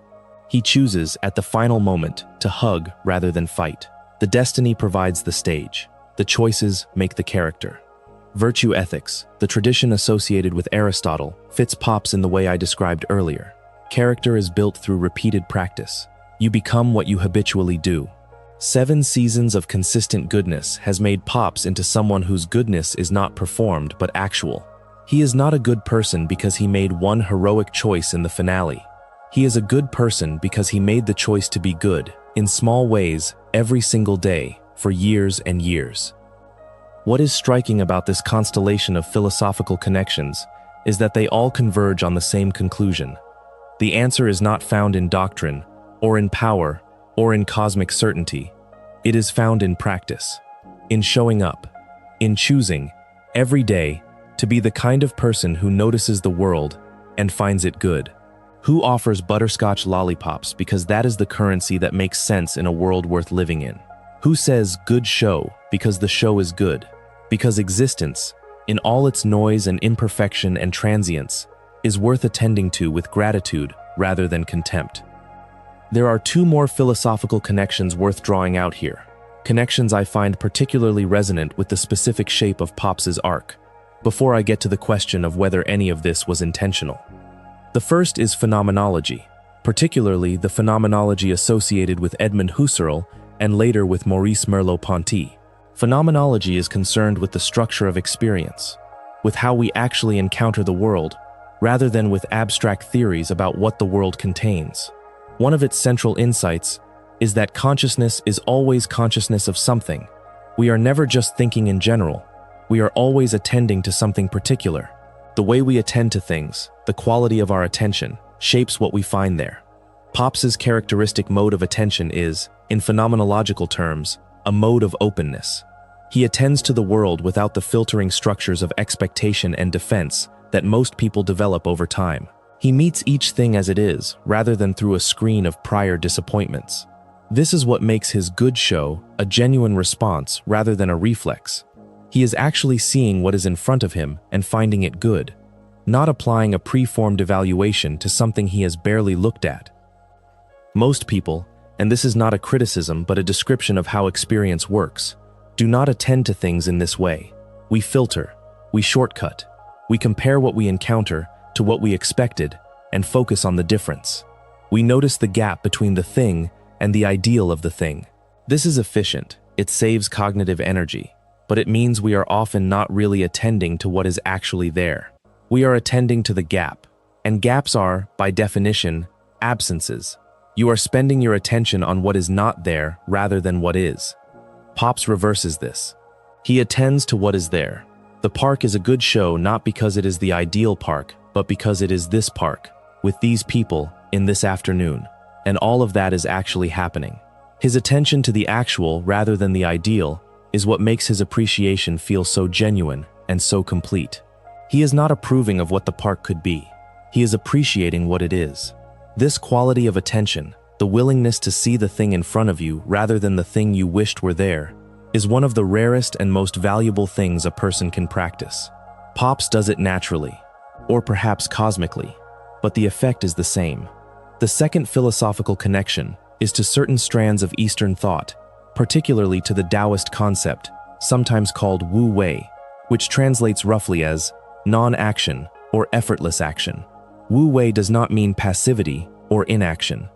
He chooses, at the final moment, to hug rather than fight. The destiny provides the stage. The choices make the character. Virtue ethics, the tradition associated with Aristotle, fits Pops in the way I described earlier. Character is built through repeated practice. You become what you habitually do. 7 seasons of consistent goodness has made Pops into someone whose goodness is not performed but actual. He is not a good person because he made one heroic choice in the finale. He is a good person because he made the choice to be good, in small ways, every single day, for years and years. What is striking about this constellation of philosophical connections is that they all converge on the same conclusion. The answer is not found in doctrine, or in power, or in cosmic certainty. It is found in practice, in showing up, in choosing, every day, to be the kind of person who notices the world and finds it good. Who offers butterscotch lollipops because that is the currency that makes sense in a world worth living in? Who says good show because the show is good? Because existence, in all its noise and imperfection and transience, is worth attending to with gratitude rather than contempt. There are 2 more philosophical connections worth drawing out here. Connections I find particularly resonant with the specific shape of Pops's arc, before I get to the question of whether any of this was intentional. The first is phenomenology, particularly the phenomenology associated with Edmund Husserl and later with Maurice Merleau-Ponty. Phenomenology is concerned with the structure of experience, with how we actually encounter the world, rather than with abstract theories about what the world contains. One of its central insights is that consciousness is always consciousness of something. We are never just thinking in general. We are always attending to something particular. The way we attend to things, the quality of our attention, shapes what we find there. Pops's characteristic mode of attention is, in phenomenological terms, a mode of openness. He attends to the world without the filtering structures of expectation and defense that most people develop over time. He meets each thing as it is, rather than through a screen of prior disappointments. This is what makes his good show a genuine response rather than a reflex. He is actually seeing what is in front of him and finding it good, not applying a preformed evaluation to something he has barely looked at. Most people, and this is not a criticism but a description of how experience works, do not attend to things in this way. We filter, we shortcut, we compare what we encounter to what we expected and focus on the difference. We notice the gap between the thing and the ideal of the thing. This is efficient, it saves cognitive energy, but it means we are often not really attending to what is actually there. We are attending to the gap, and gaps are, by definition, absences. You are spending your attention on what is not there rather than what is. Pops reverses this. He attends to what is there. The park is a good show not because it is the ideal park, but because it is this park, with these people, in this afternoon, and all of that is actually happening. His attention to the actual rather than the ideal is what makes his appreciation feel so genuine and so complete. He is not approving of what the park could be. He is appreciating what it is. This quality of attention, the willingness to see the thing in front of you rather than the thing you wished were there, is one of the rarest and most valuable things a person can practice. Pops does it naturally, or perhaps cosmically, but the effect is the same. The second philosophical connection is to certain strands of Eastern thought, particularly to the Taoist concept, sometimes called Wu Wei, which translates roughly as non-action or effortless action. Wu Wei does not mean passivity or inaction.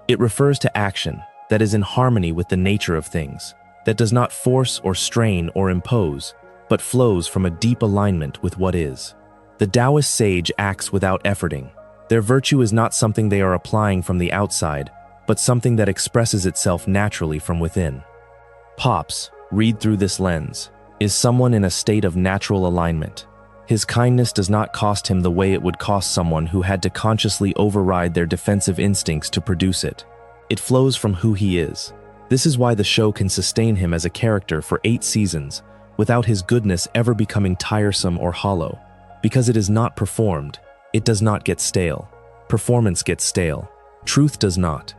It refers to action that is in harmony with the nature of things, that does not force or strain or impose, but flows from a deep alignment with what is. The Taoist sage acts without efforting. Their virtue is not something they are applying from the outside, but something that expresses itself naturally from within. Pops, read through this lens, is someone in a state of natural alignment. His kindness does not cost him the way it would cost someone who had to consciously override their defensive instincts to produce it. It flows from who he is. This is why the show can sustain him as a character for 8 seasons without his goodness ever becoming tiresome or hollow. Because it is not performed, it does not get stale. Performance gets stale. Truth does not.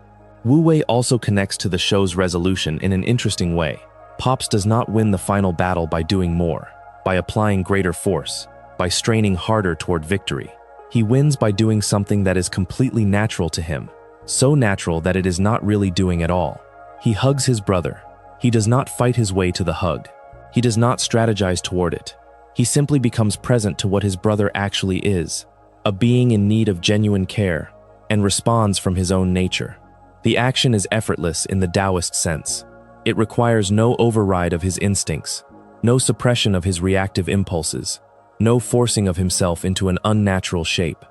Wu Wei also connects to the show's resolution in an interesting way. Pops does not win the final battle by doing more, by applying greater force, by straining harder toward victory. He wins by doing something that is completely natural to him, so natural that it is not really doing at all. He hugs his brother. He does not fight his way to the hug. He does not strategize toward it. He simply becomes present to what his brother actually is, a being in need of genuine care, and responds from his own nature. The action is effortless in the Taoist sense. It requires no override of his instincts, no suppression of his reactive impulses, no forcing of himself into an unnatural shape.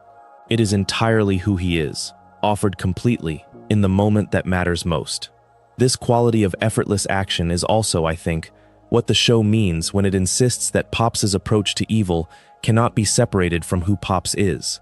It is entirely who he is, offered completely, in the moment that matters most. This quality of effortless action is also, I think, what the show means when it insists that Pops' approach to evil cannot be separated from who Pops is.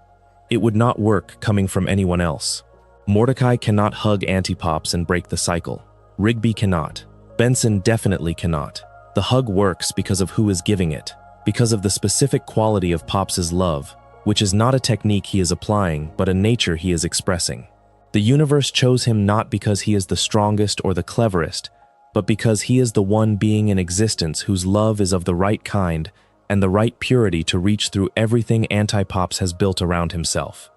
It would not work coming from anyone else. Mordecai cannot hug Anti-Pops and break the cycle. Rigby cannot. Benson definitely cannot. The hug works because of who is giving it, because of the specific quality of Pops' love, which is not a technique he is applying, but a nature he is expressing. The universe chose him not because he is the strongest or the cleverest, but because he is the one being in existence whose love is of the right kind and the right purity to reach through everything Anti-Pops has built around himself.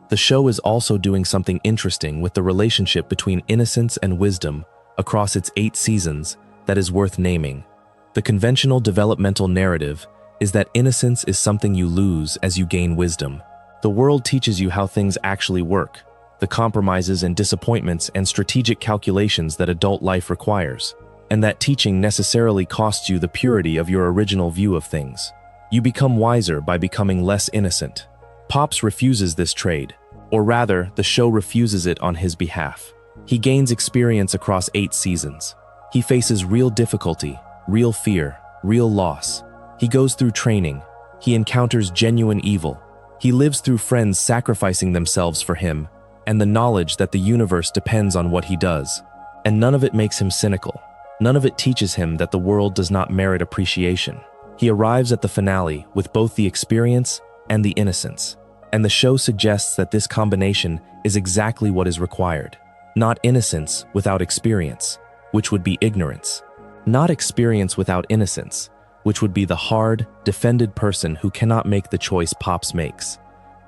The show is also doing something interesting with the relationship between innocence and wisdom across its 8 seasons that is worth naming. The conventional developmental narrative is that innocence is something you lose as you gain wisdom. The world teaches you how things actually work, the compromises and disappointments and strategic calculations that adult life requires, and that teaching necessarily costs you the purity of your original view of things. You become wiser by becoming less innocent. Pops refuses this trade, or rather, the show refuses it on his behalf. He gains experience across 8 seasons. He faces real difficulty, real fear, real loss. He goes through training. He encounters genuine evil. He lives through friends sacrificing themselves for him, and the knowledge that the universe depends on what he does. And none of it makes him cynical. None of it teaches him that the world does not merit appreciation. He arrives at the finale with both the experience and the innocence. And the show suggests that this combination is exactly what is required. Not innocence without experience, which would be ignorance. Not experience without innocence, which would be the hard, defended person who cannot make the choice Pops makes.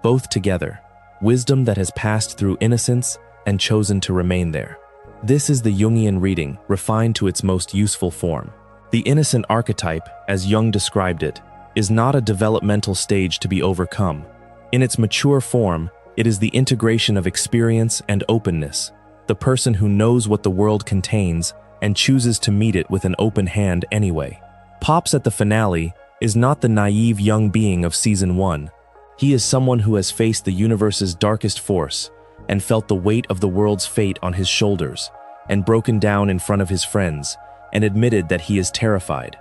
Both together. Wisdom that has passed through innocence and chosen to remain there. This is the Jungian reading, refined to its most useful form. The innocent archetype, as Jung described it, is not a developmental stage to be overcome. In its mature form, it is the integration of experience and openness, the person who knows what the world contains and chooses to meet it with an open hand anyway. Pops at the finale is not the naive young being of Season 1. He is someone who has faced the universe's darkest force and felt the weight of the world's fate on his shoulders and broken down in front of his friends and admitted that he is terrified.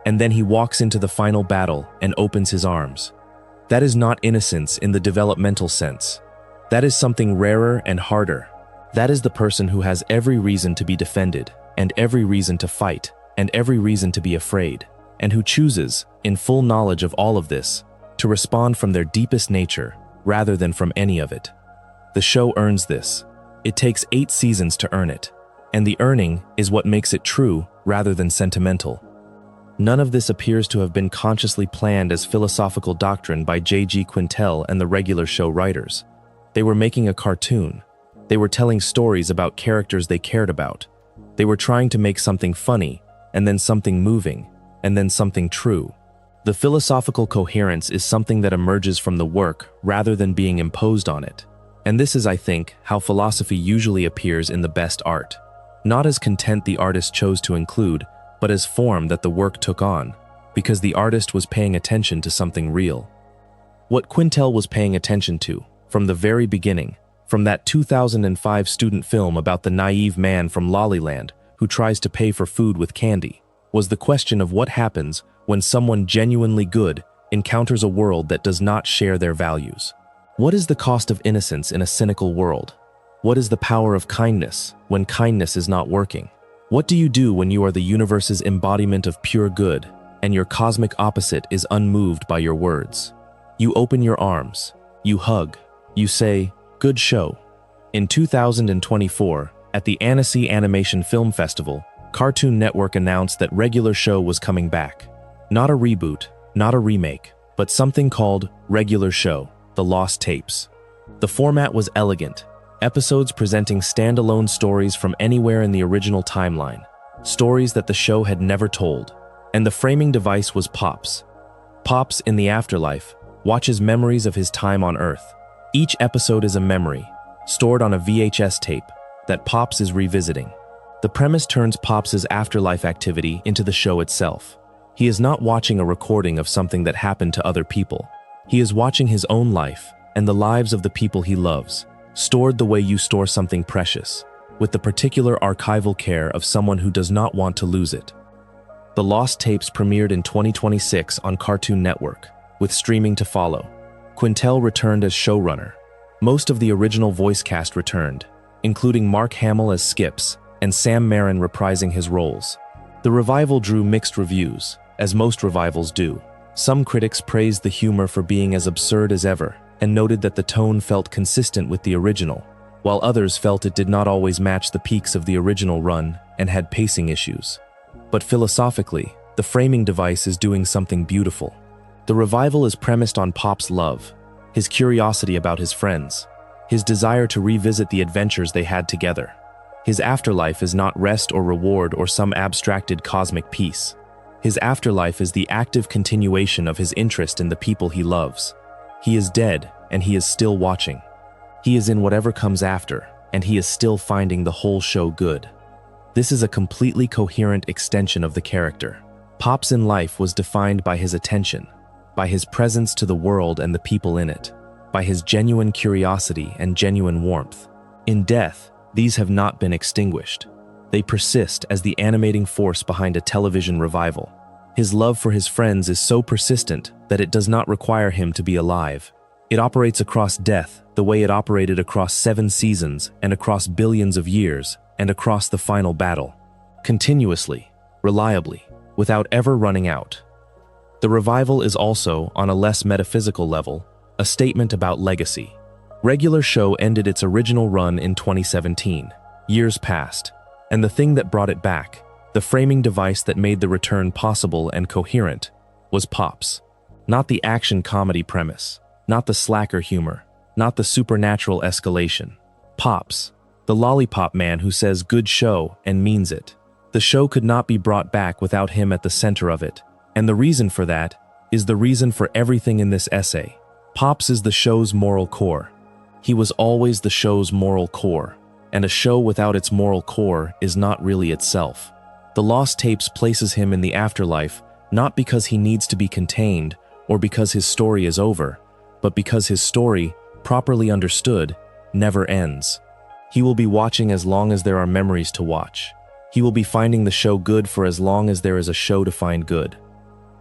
And then he walks into the final battle and opens his arms. That is not innocence in the developmental sense. That is something rarer and harder. That is the person who has every reason to be defended and every reason to fight and every reason to be afraid, and who chooses, in full knowledge of all of this, to respond from their deepest nature rather than from any of it. The show earns this. It takes 8 seasons to earn it, and the earning is what makes it true rather than sentimental. None of this appears to have been consciously planned as philosophical doctrine by J.G. Quintel and the regular show writers. They were making a cartoon. They were telling stories about characters they cared about. They were trying to make something funny, and then something moving, and then something true. The philosophical coherence is something that emerges from the work rather than being imposed on it. And this is, I think, how philosophy usually appears in the best art. Not as content the artist chose to include, but as form that the work took on, because the artist was paying attention to something real. What Quintel was paying attention to, from the very beginning, from that 2005 student film about the naive man from Lolliland who tries to pay for food with candy, was the question of what happens when someone genuinely good encounters a world that does not share their values. What is the cost of innocence in a cynical world? What is the power of kindness when kindness is not working? What do you do when you are the universe's embodiment of pure good and your cosmic opposite is unmoved by your words? You open your arms, you hug, you say, "Good show." In 2024, at the Annecy Animation Film Festival, Cartoon Network announced that regular show was coming back. Not a reboot, not a remake, but something called Regular Show, The Lost Tapes. The format was elegant, episodes presenting standalone stories from anywhere in the original timeline. stories that the show had never told. And the framing device was Pops. Pops, in the afterlife, watches memories of his time on Earth. Each episode is a memory, stored on a VHS tape, that Pops is revisiting. The premise turns Pops' afterlife activity into the show itself. He is not watching a recording of something that happened to other people. He is watching his own life and the lives of the people he loves, stored the way you store something precious, with the particular archival care of someone who does not want to lose it. The Lost Tapes premiered in 2026 on Cartoon Network, with streaming to follow. Quintel returned as showrunner. Most of the original voice cast returned, including Mark Hamill as Skips and Sam Marin reprising his roles. The revival drew mixed reviews, as most revivals do. Some critics praised the humor for being as absurd as ever, and noted that the tone felt consistent with the original, while others felt it did not always match the peaks of the original run and had pacing issues. But philosophically, the framing device is doing something beautiful. The revival is premised on Pop's love, his curiosity about his friends, his desire to revisit the adventures they had together. His afterlife is not rest or reward or some abstracted cosmic peace. His afterlife is the active continuation of his interest in the people he loves. He is dead, and he is still watching. He is in whatever comes after, and he is still finding the whole show good. This is a completely coherent extension of the character. Pops in life was defined by his attention, by his presence to the world and the people in it, by his genuine curiosity and genuine warmth. In death, these have not been extinguished. They persist as the animating force behind a television revival. His love for his friends is so persistent that it does not require him to be alive. It operates across death the way it operated across 7 seasons and across billions of years and across the final battle. Continuously, reliably, without ever running out. The revival is also, on a less metaphysical level, a statement about legacy. Regular Show ended its original run in 2017. Years passed, and the thing that brought it back, the framing device that made the return possible and coherent, was Pops. Not the action comedy premise, not the slacker humor, not the supernatural escalation. Pops, the lollipop man who says good show and means it. The show could not be brought back without him at the center of it, and the reason for that is the reason for everything in this essay. Pops is the show's moral core. He was always the show's moral core, and a show without its moral core is not really itself. The Lost Tapes places him in the afterlife not because he needs to be contained or because his story is over, but because his story, properly understood, never ends. He will be watching as long as there are memories to watch. He will be finding the show good for as long as there is a show to find good.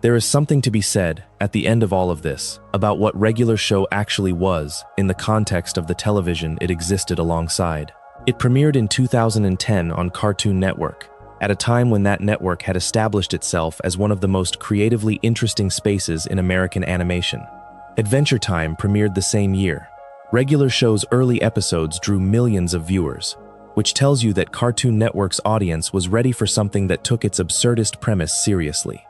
There is something to be said, at the end of all of this, about what Regular Show actually was in the context of the television it existed alongside. It premiered in 2010 on Cartoon Network, at a time when that network had established itself as one of the most creatively interesting spaces in American animation. Adventure Time premiered the same year. Regular Show's early episodes drew millions of viewers, which tells you that Cartoon Network's audience was ready for something that took its absurdist premise seriously.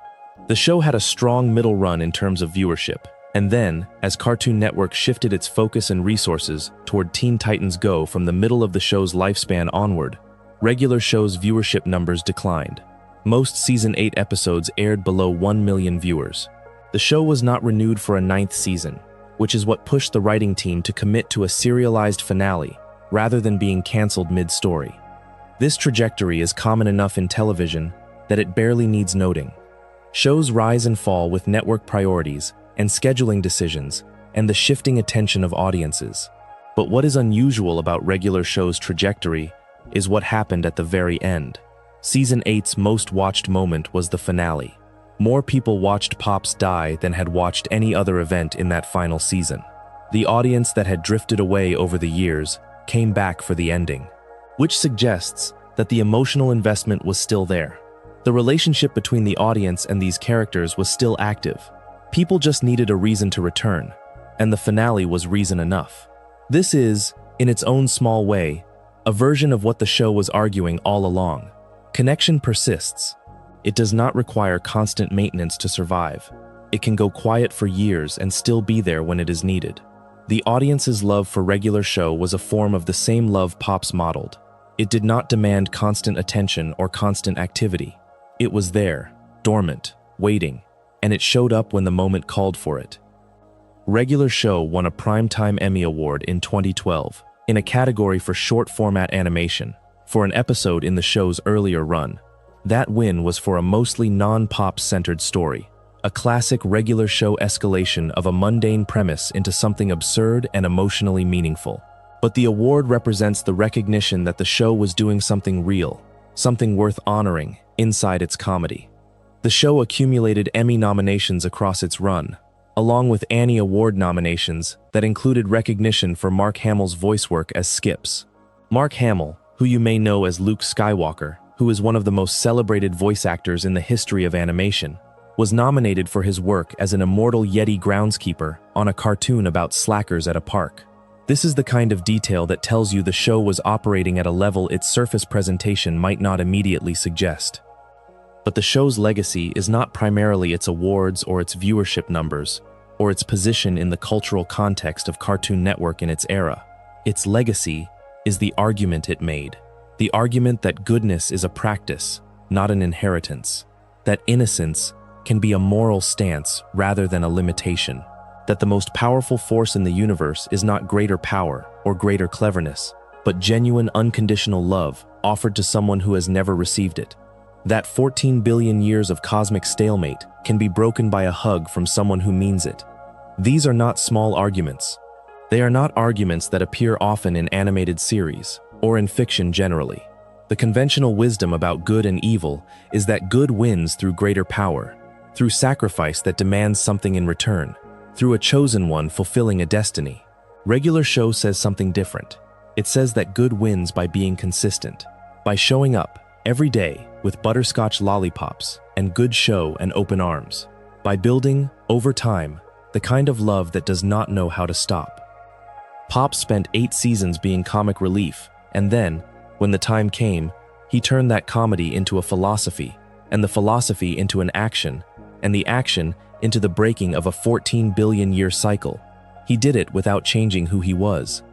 The show had a strong middle run in terms of viewership, and then, as Cartoon Network shifted its focus and resources toward Teen Titans Go from the middle of the show's lifespan onward, Regular Show's viewership numbers declined. Most Season 8 episodes aired below 1 million viewers. The show was not renewed for a 9th season, which is what pushed the writing team to commit to a serialized finale rather than being canceled mid-story. This trajectory is common enough in television that it barely needs noting. Shows rise and fall with network priorities and scheduling decisions and the shifting attention of audiences. But what is unusual about Regular Show's trajectory is what happened at the very end. Season 8's most watched moment was the finale. More people watched Pops die than had watched any other event in that final season. The audience that had drifted away over the years came back for the ending, which suggests that the emotional investment was still there. The relationship between the audience and these characters was still active. People just needed a reason to return, and the finale was reason enough. This is, in its own small way, a version of what the show was arguing all along. Connection persists. It does not require constant maintenance to survive. It can go quiet for years and still be there when it is needed. The audience's love for Regular Show was a form of the same love Pops modeled. It did not demand constant attention or constant activity. It was there, dormant, waiting, and it showed up when the moment called for it. Regular Show won a Primetime Emmy Award in 2012 in a category for short-format animation for an episode in the show's earlier run. That win was for a mostly non-Pops-centered story, a classic Regular Show escalation of a mundane premise into something absurd and emotionally meaningful. But the award represents the recognition that the show was doing something real, something worth honoring inside its comedy. The show accumulated Emmy nominations across its run, along with Annie Award nominations that included recognition for Mark Hamill's voice work as Skips. Mark Hamill, who you may know as Luke Skywalker, who is one of the most celebrated voice actors in the history of animation, was nominated for his work as an immortal Yeti groundskeeper on a cartoon about slackers at a park. This is the kind of detail that tells you the show was operating at a level its surface presentation might not immediately suggest. But the show's legacy is not primarily its awards or its viewership numbers, or its position in the cultural context of Cartoon Network in its era. Its legacy is the argument it made. The argument that goodness is a practice, not an inheritance. That innocence can be a moral stance rather than a limitation. That the most powerful force in the universe is not greater power or greater cleverness, but genuine unconditional love offered to someone who has never received it. That 14 billion years of cosmic stalemate can be broken by a hug from someone who means it. These are not small arguments. They are not arguments that appear often in animated series, or in fiction generally. The conventional wisdom about good and evil is that good wins through greater power, through sacrifice that demands something in return, through a chosen one fulfilling a destiny. Regular Show says something different. It says that good wins by being consistent, by showing up every day with butterscotch lollipops and good show and open arms, by building, over time, the kind of love that does not know how to stop. Pops spent 8 seasons being comic relief, and then, when the time came, he turned that comedy into a philosophy, and the philosophy into an action, and the action into the breaking of a 14 billion year cycle. He did it without changing who he was,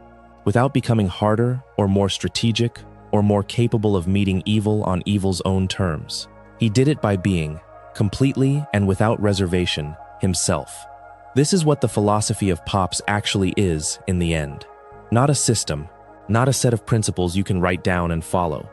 without becoming harder or more strategic or more capable of meeting evil on evil's own terms. He did it by being, completely and without reservation, himself. This is what the philosophy of Pops actually is in the end. Not a system, not a set of principles you can write down and follow.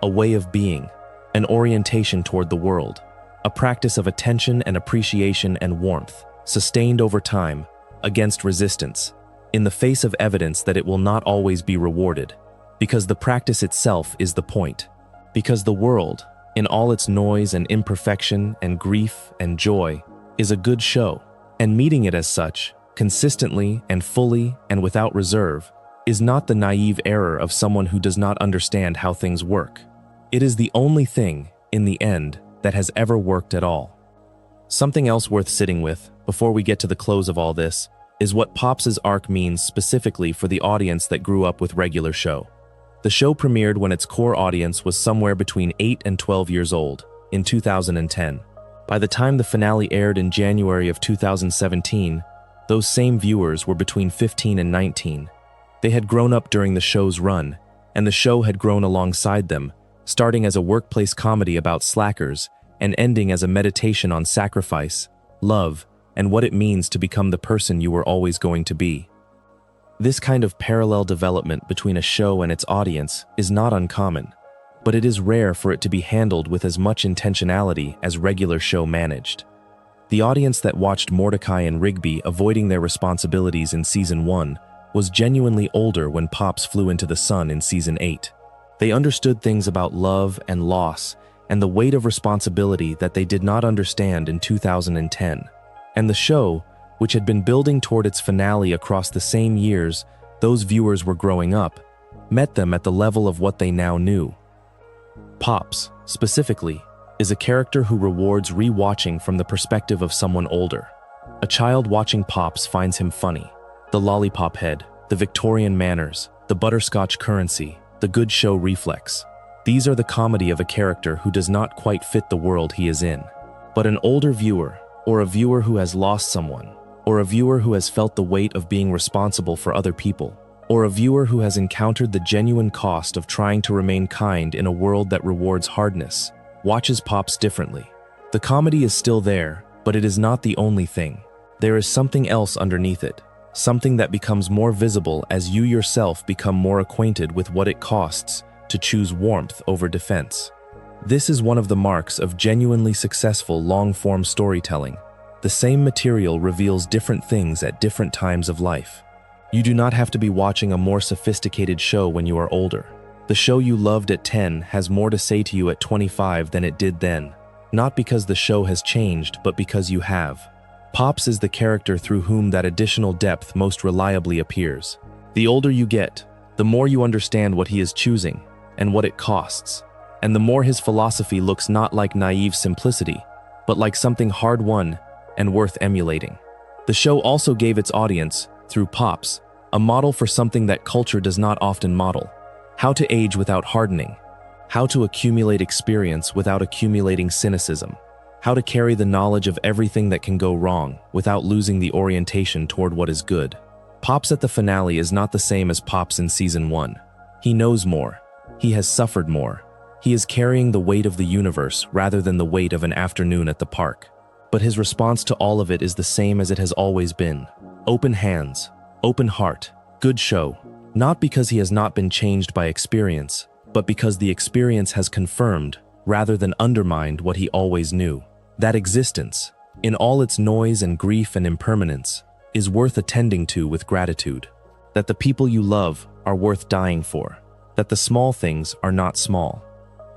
A way of being, an orientation toward the world, a practice of attention and appreciation and warmth, sustained over time, against resistance, in the face of evidence that it will not always be rewarded, because the practice itself is the point, because the world, in all its noise and imperfection and grief and joy, is a good show, and meeting it as such, consistently and fully and without reserve, is not the naive error of someone who does not understand how things work. It is the only thing, in the end, that has ever worked at all. Something else worth sitting with, before we get to the close of all this, is what Pops' arc means specifically for the audience that grew up with Regular Show. The show premiered when its core audience was somewhere between 8 and 12 years old, in 2010. By the time the finale aired in January of 2017, those same viewers were between 15 and 19. They had grown up during the show's run, and the show had grown alongside them, starting as a workplace comedy about slackers and ending as a meditation on sacrifice, love, and what it means to become the person you were always going to be. This kind of parallel development between a show and its audience is not uncommon, but it is rare for it to be handled with as much intentionality as Regular Show managed. The audience that watched Mordecai and Rigby avoiding their responsibilities in Season 1 was genuinely older when Pops flew into the sun in Season 8. They understood things about love and loss and the weight of responsibility that they did not understand in 2010. And the show, which had been building toward its finale across the same years those viewers were growing up, met them at the level of what they now knew. Pops, specifically, is a character who rewards re-watching from the perspective of someone older. A child watching Pops finds him funny. The lollipop head, the Victorian manners, the butterscotch currency, the good show reflex. These are the comedy of a character who does not quite fit the world he is in. But an older viewer, or a viewer who has lost someone, or a viewer who has felt the weight of being responsible for other people, or a viewer who has encountered the genuine cost of trying to remain kind in a world that rewards hardness, watches Pops differently. The comedy is still there, but it is not the only thing. There is something else underneath it, something that becomes more visible as you yourself become more acquainted with what it costs to choose warmth over defense. This is one of the marks of genuinely successful long-form storytelling. The same material reveals different things at different times of life. You do not have to be watching a more sophisticated show when you are older. The show you loved at 10 has more to say to you at 25 than it did then. Not because the show has changed, but because you have. Pops is the character through whom that additional depth most reliably appears. The older you get, the more you understand what he is choosing and what it costs, and the more his philosophy looks not like naive simplicity, but like something hard-won and worth emulating. The show also gave its audience, through Pops, a model for something that culture does not often model: how to age without hardening, how to accumulate experience without accumulating cynicism, how to carry the knowledge of everything that can go wrong without losing the orientation toward what is good. Pops at the finale is not the same as Pops in Season 1. He knows more. He has suffered more. He is carrying the weight of the universe rather than the weight of an afternoon at the park. But his response to all of it is the same as it has always been. Open hands, open heart, good show. Not because he has not been changed by experience, but because the experience has confirmed, rather than undermined, what he always knew. That existence, in all its noise and grief and impermanence, is worth attending to with gratitude. That the people you love are worth dying for. That the small things are not small.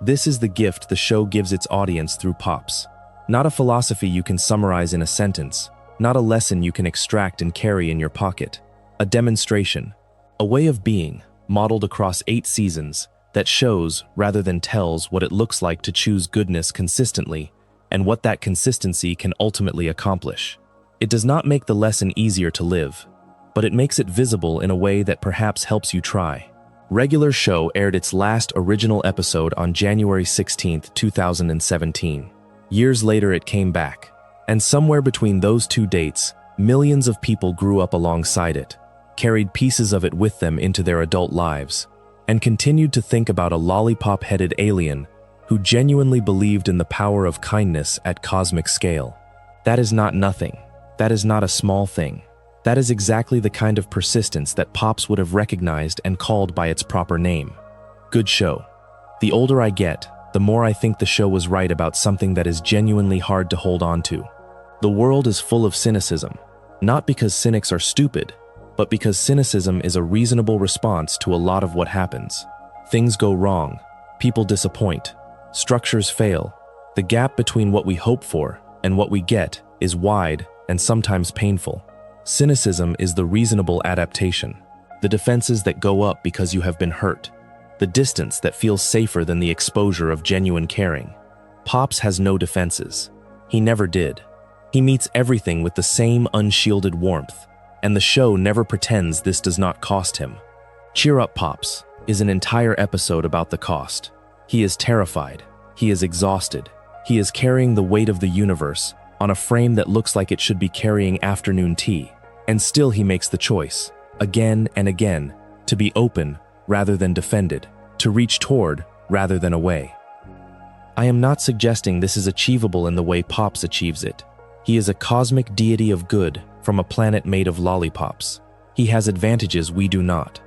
This is the gift the show gives its audience through Pops. Not a philosophy you can summarize in a sentence, not a lesson you can extract and carry in your pocket. A demonstration, a way of being, modeled across 8 seasons, that shows, rather than tells, what it looks like to choose goodness consistently, and what that consistency can ultimately accomplish. It does not make the lesson easier to live, but it makes it visible in a way that perhaps helps you try. Regular Show aired its last original episode on January 16, 2017. Years later it came back, and somewhere between those two dates, millions of people grew up alongside it, carried pieces of it with them into their adult lives, and continued to think about a lollipop-headed alien who genuinely believed in the power of kindness at cosmic scale. That is not nothing. That is not a small thing. That is exactly the kind of persistence that Pops would have recognized and called by its proper name. Good show. The older I get, the more I think the show was right about something that is genuinely hard to hold on to. The world is full of cynicism, not because cynics are stupid, but because cynicism is a reasonable response to a lot of what happens. Things go wrong, people disappoint, structures fail. The gap between what we hope for and what we get is wide and sometimes painful. Cynicism is the reasonable adaptation, the defenses that go up because you have been hurt, the distance that feels safer than the exposure of genuine caring. Pops has no defenses. He never did. He meets everything with the same unshielded warmth, and the show never pretends this does not cost him. Cheer Up, Pops is an entire episode about the cost. He is terrified. He is exhausted. He is carrying the weight of the universe on a frame that looks like it should be carrying afternoon tea. And still he makes the choice, again and again, to be open rather than defended, to reach toward rather than away. I am not suggesting this is achievable in the way Pops achieves it. He is a cosmic deity of good from a planet made of lollipops. He has advantages we do not.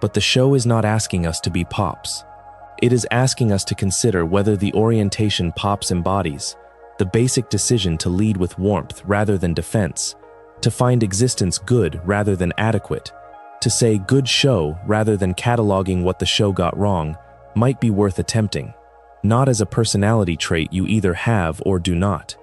But the show is not asking us to be Pops. It is asking us to consider whether the orientation Pops embodies, the basic decision to lead with warmth rather than defense, to find existence good rather than adequate, to say good show rather than cataloging what the show got wrong, might be worth attempting, not as a personality trait you either have or do not,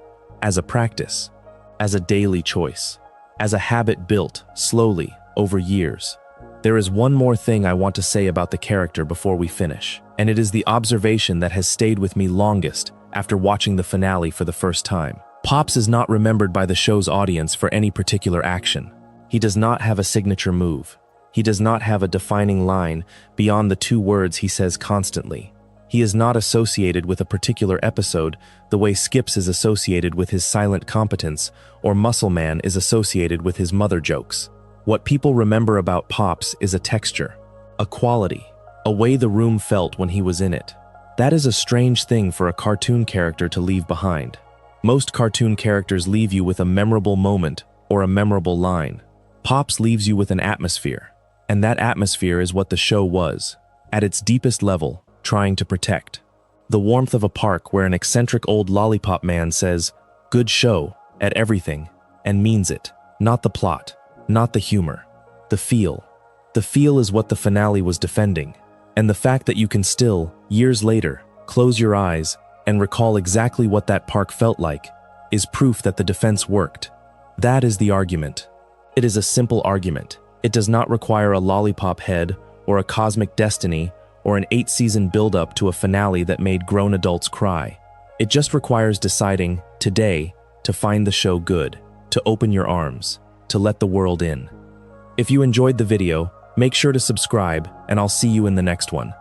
as a practice, as a daily choice, as a habit built slowly over years. There is one more thing I want to say about the character before we finish, and it is the observation that has stayed with me longest after watching the finale for the first time. Pops is not remembered by the show's audience for any particular action. He does not have a signature move. He does not have a defining line beyond the 2 words he says constantly. He is not associated with a particular episode the way Skips is associated with his silent competence or Muscle Man is associated with his mother jokes. What people remember about Pops is a texture, a quality, a way the room felt when he was in it. That is a strange thing for a cartoon character to leave behind. Most cartoon characters leave you with a memorable moment or a memorable line. Pops leaves you with an atmosphere, and that atmosphere is what the show was, at its deepest level, trying to protect. The warmth of a park where an eccentric old lollipop man says, "Good show," at everything, and means it. Not the plot, not the humor, the feel. The feel is what the finale was defending, and the fact that you can still, years later, close your eyes and recall exactly what that park felt like is proof that the defense worked. That is the argument. It is a simple argument. It does not require a lollipop head or a cosmic destiny or an 8-season build-up to a finale that made grown adults cry. It just requires deciding, today, to find the show good, to open your arms, to let the world in. If you enjoyed the video, make sure to subscribe, and I'll see you in the next one.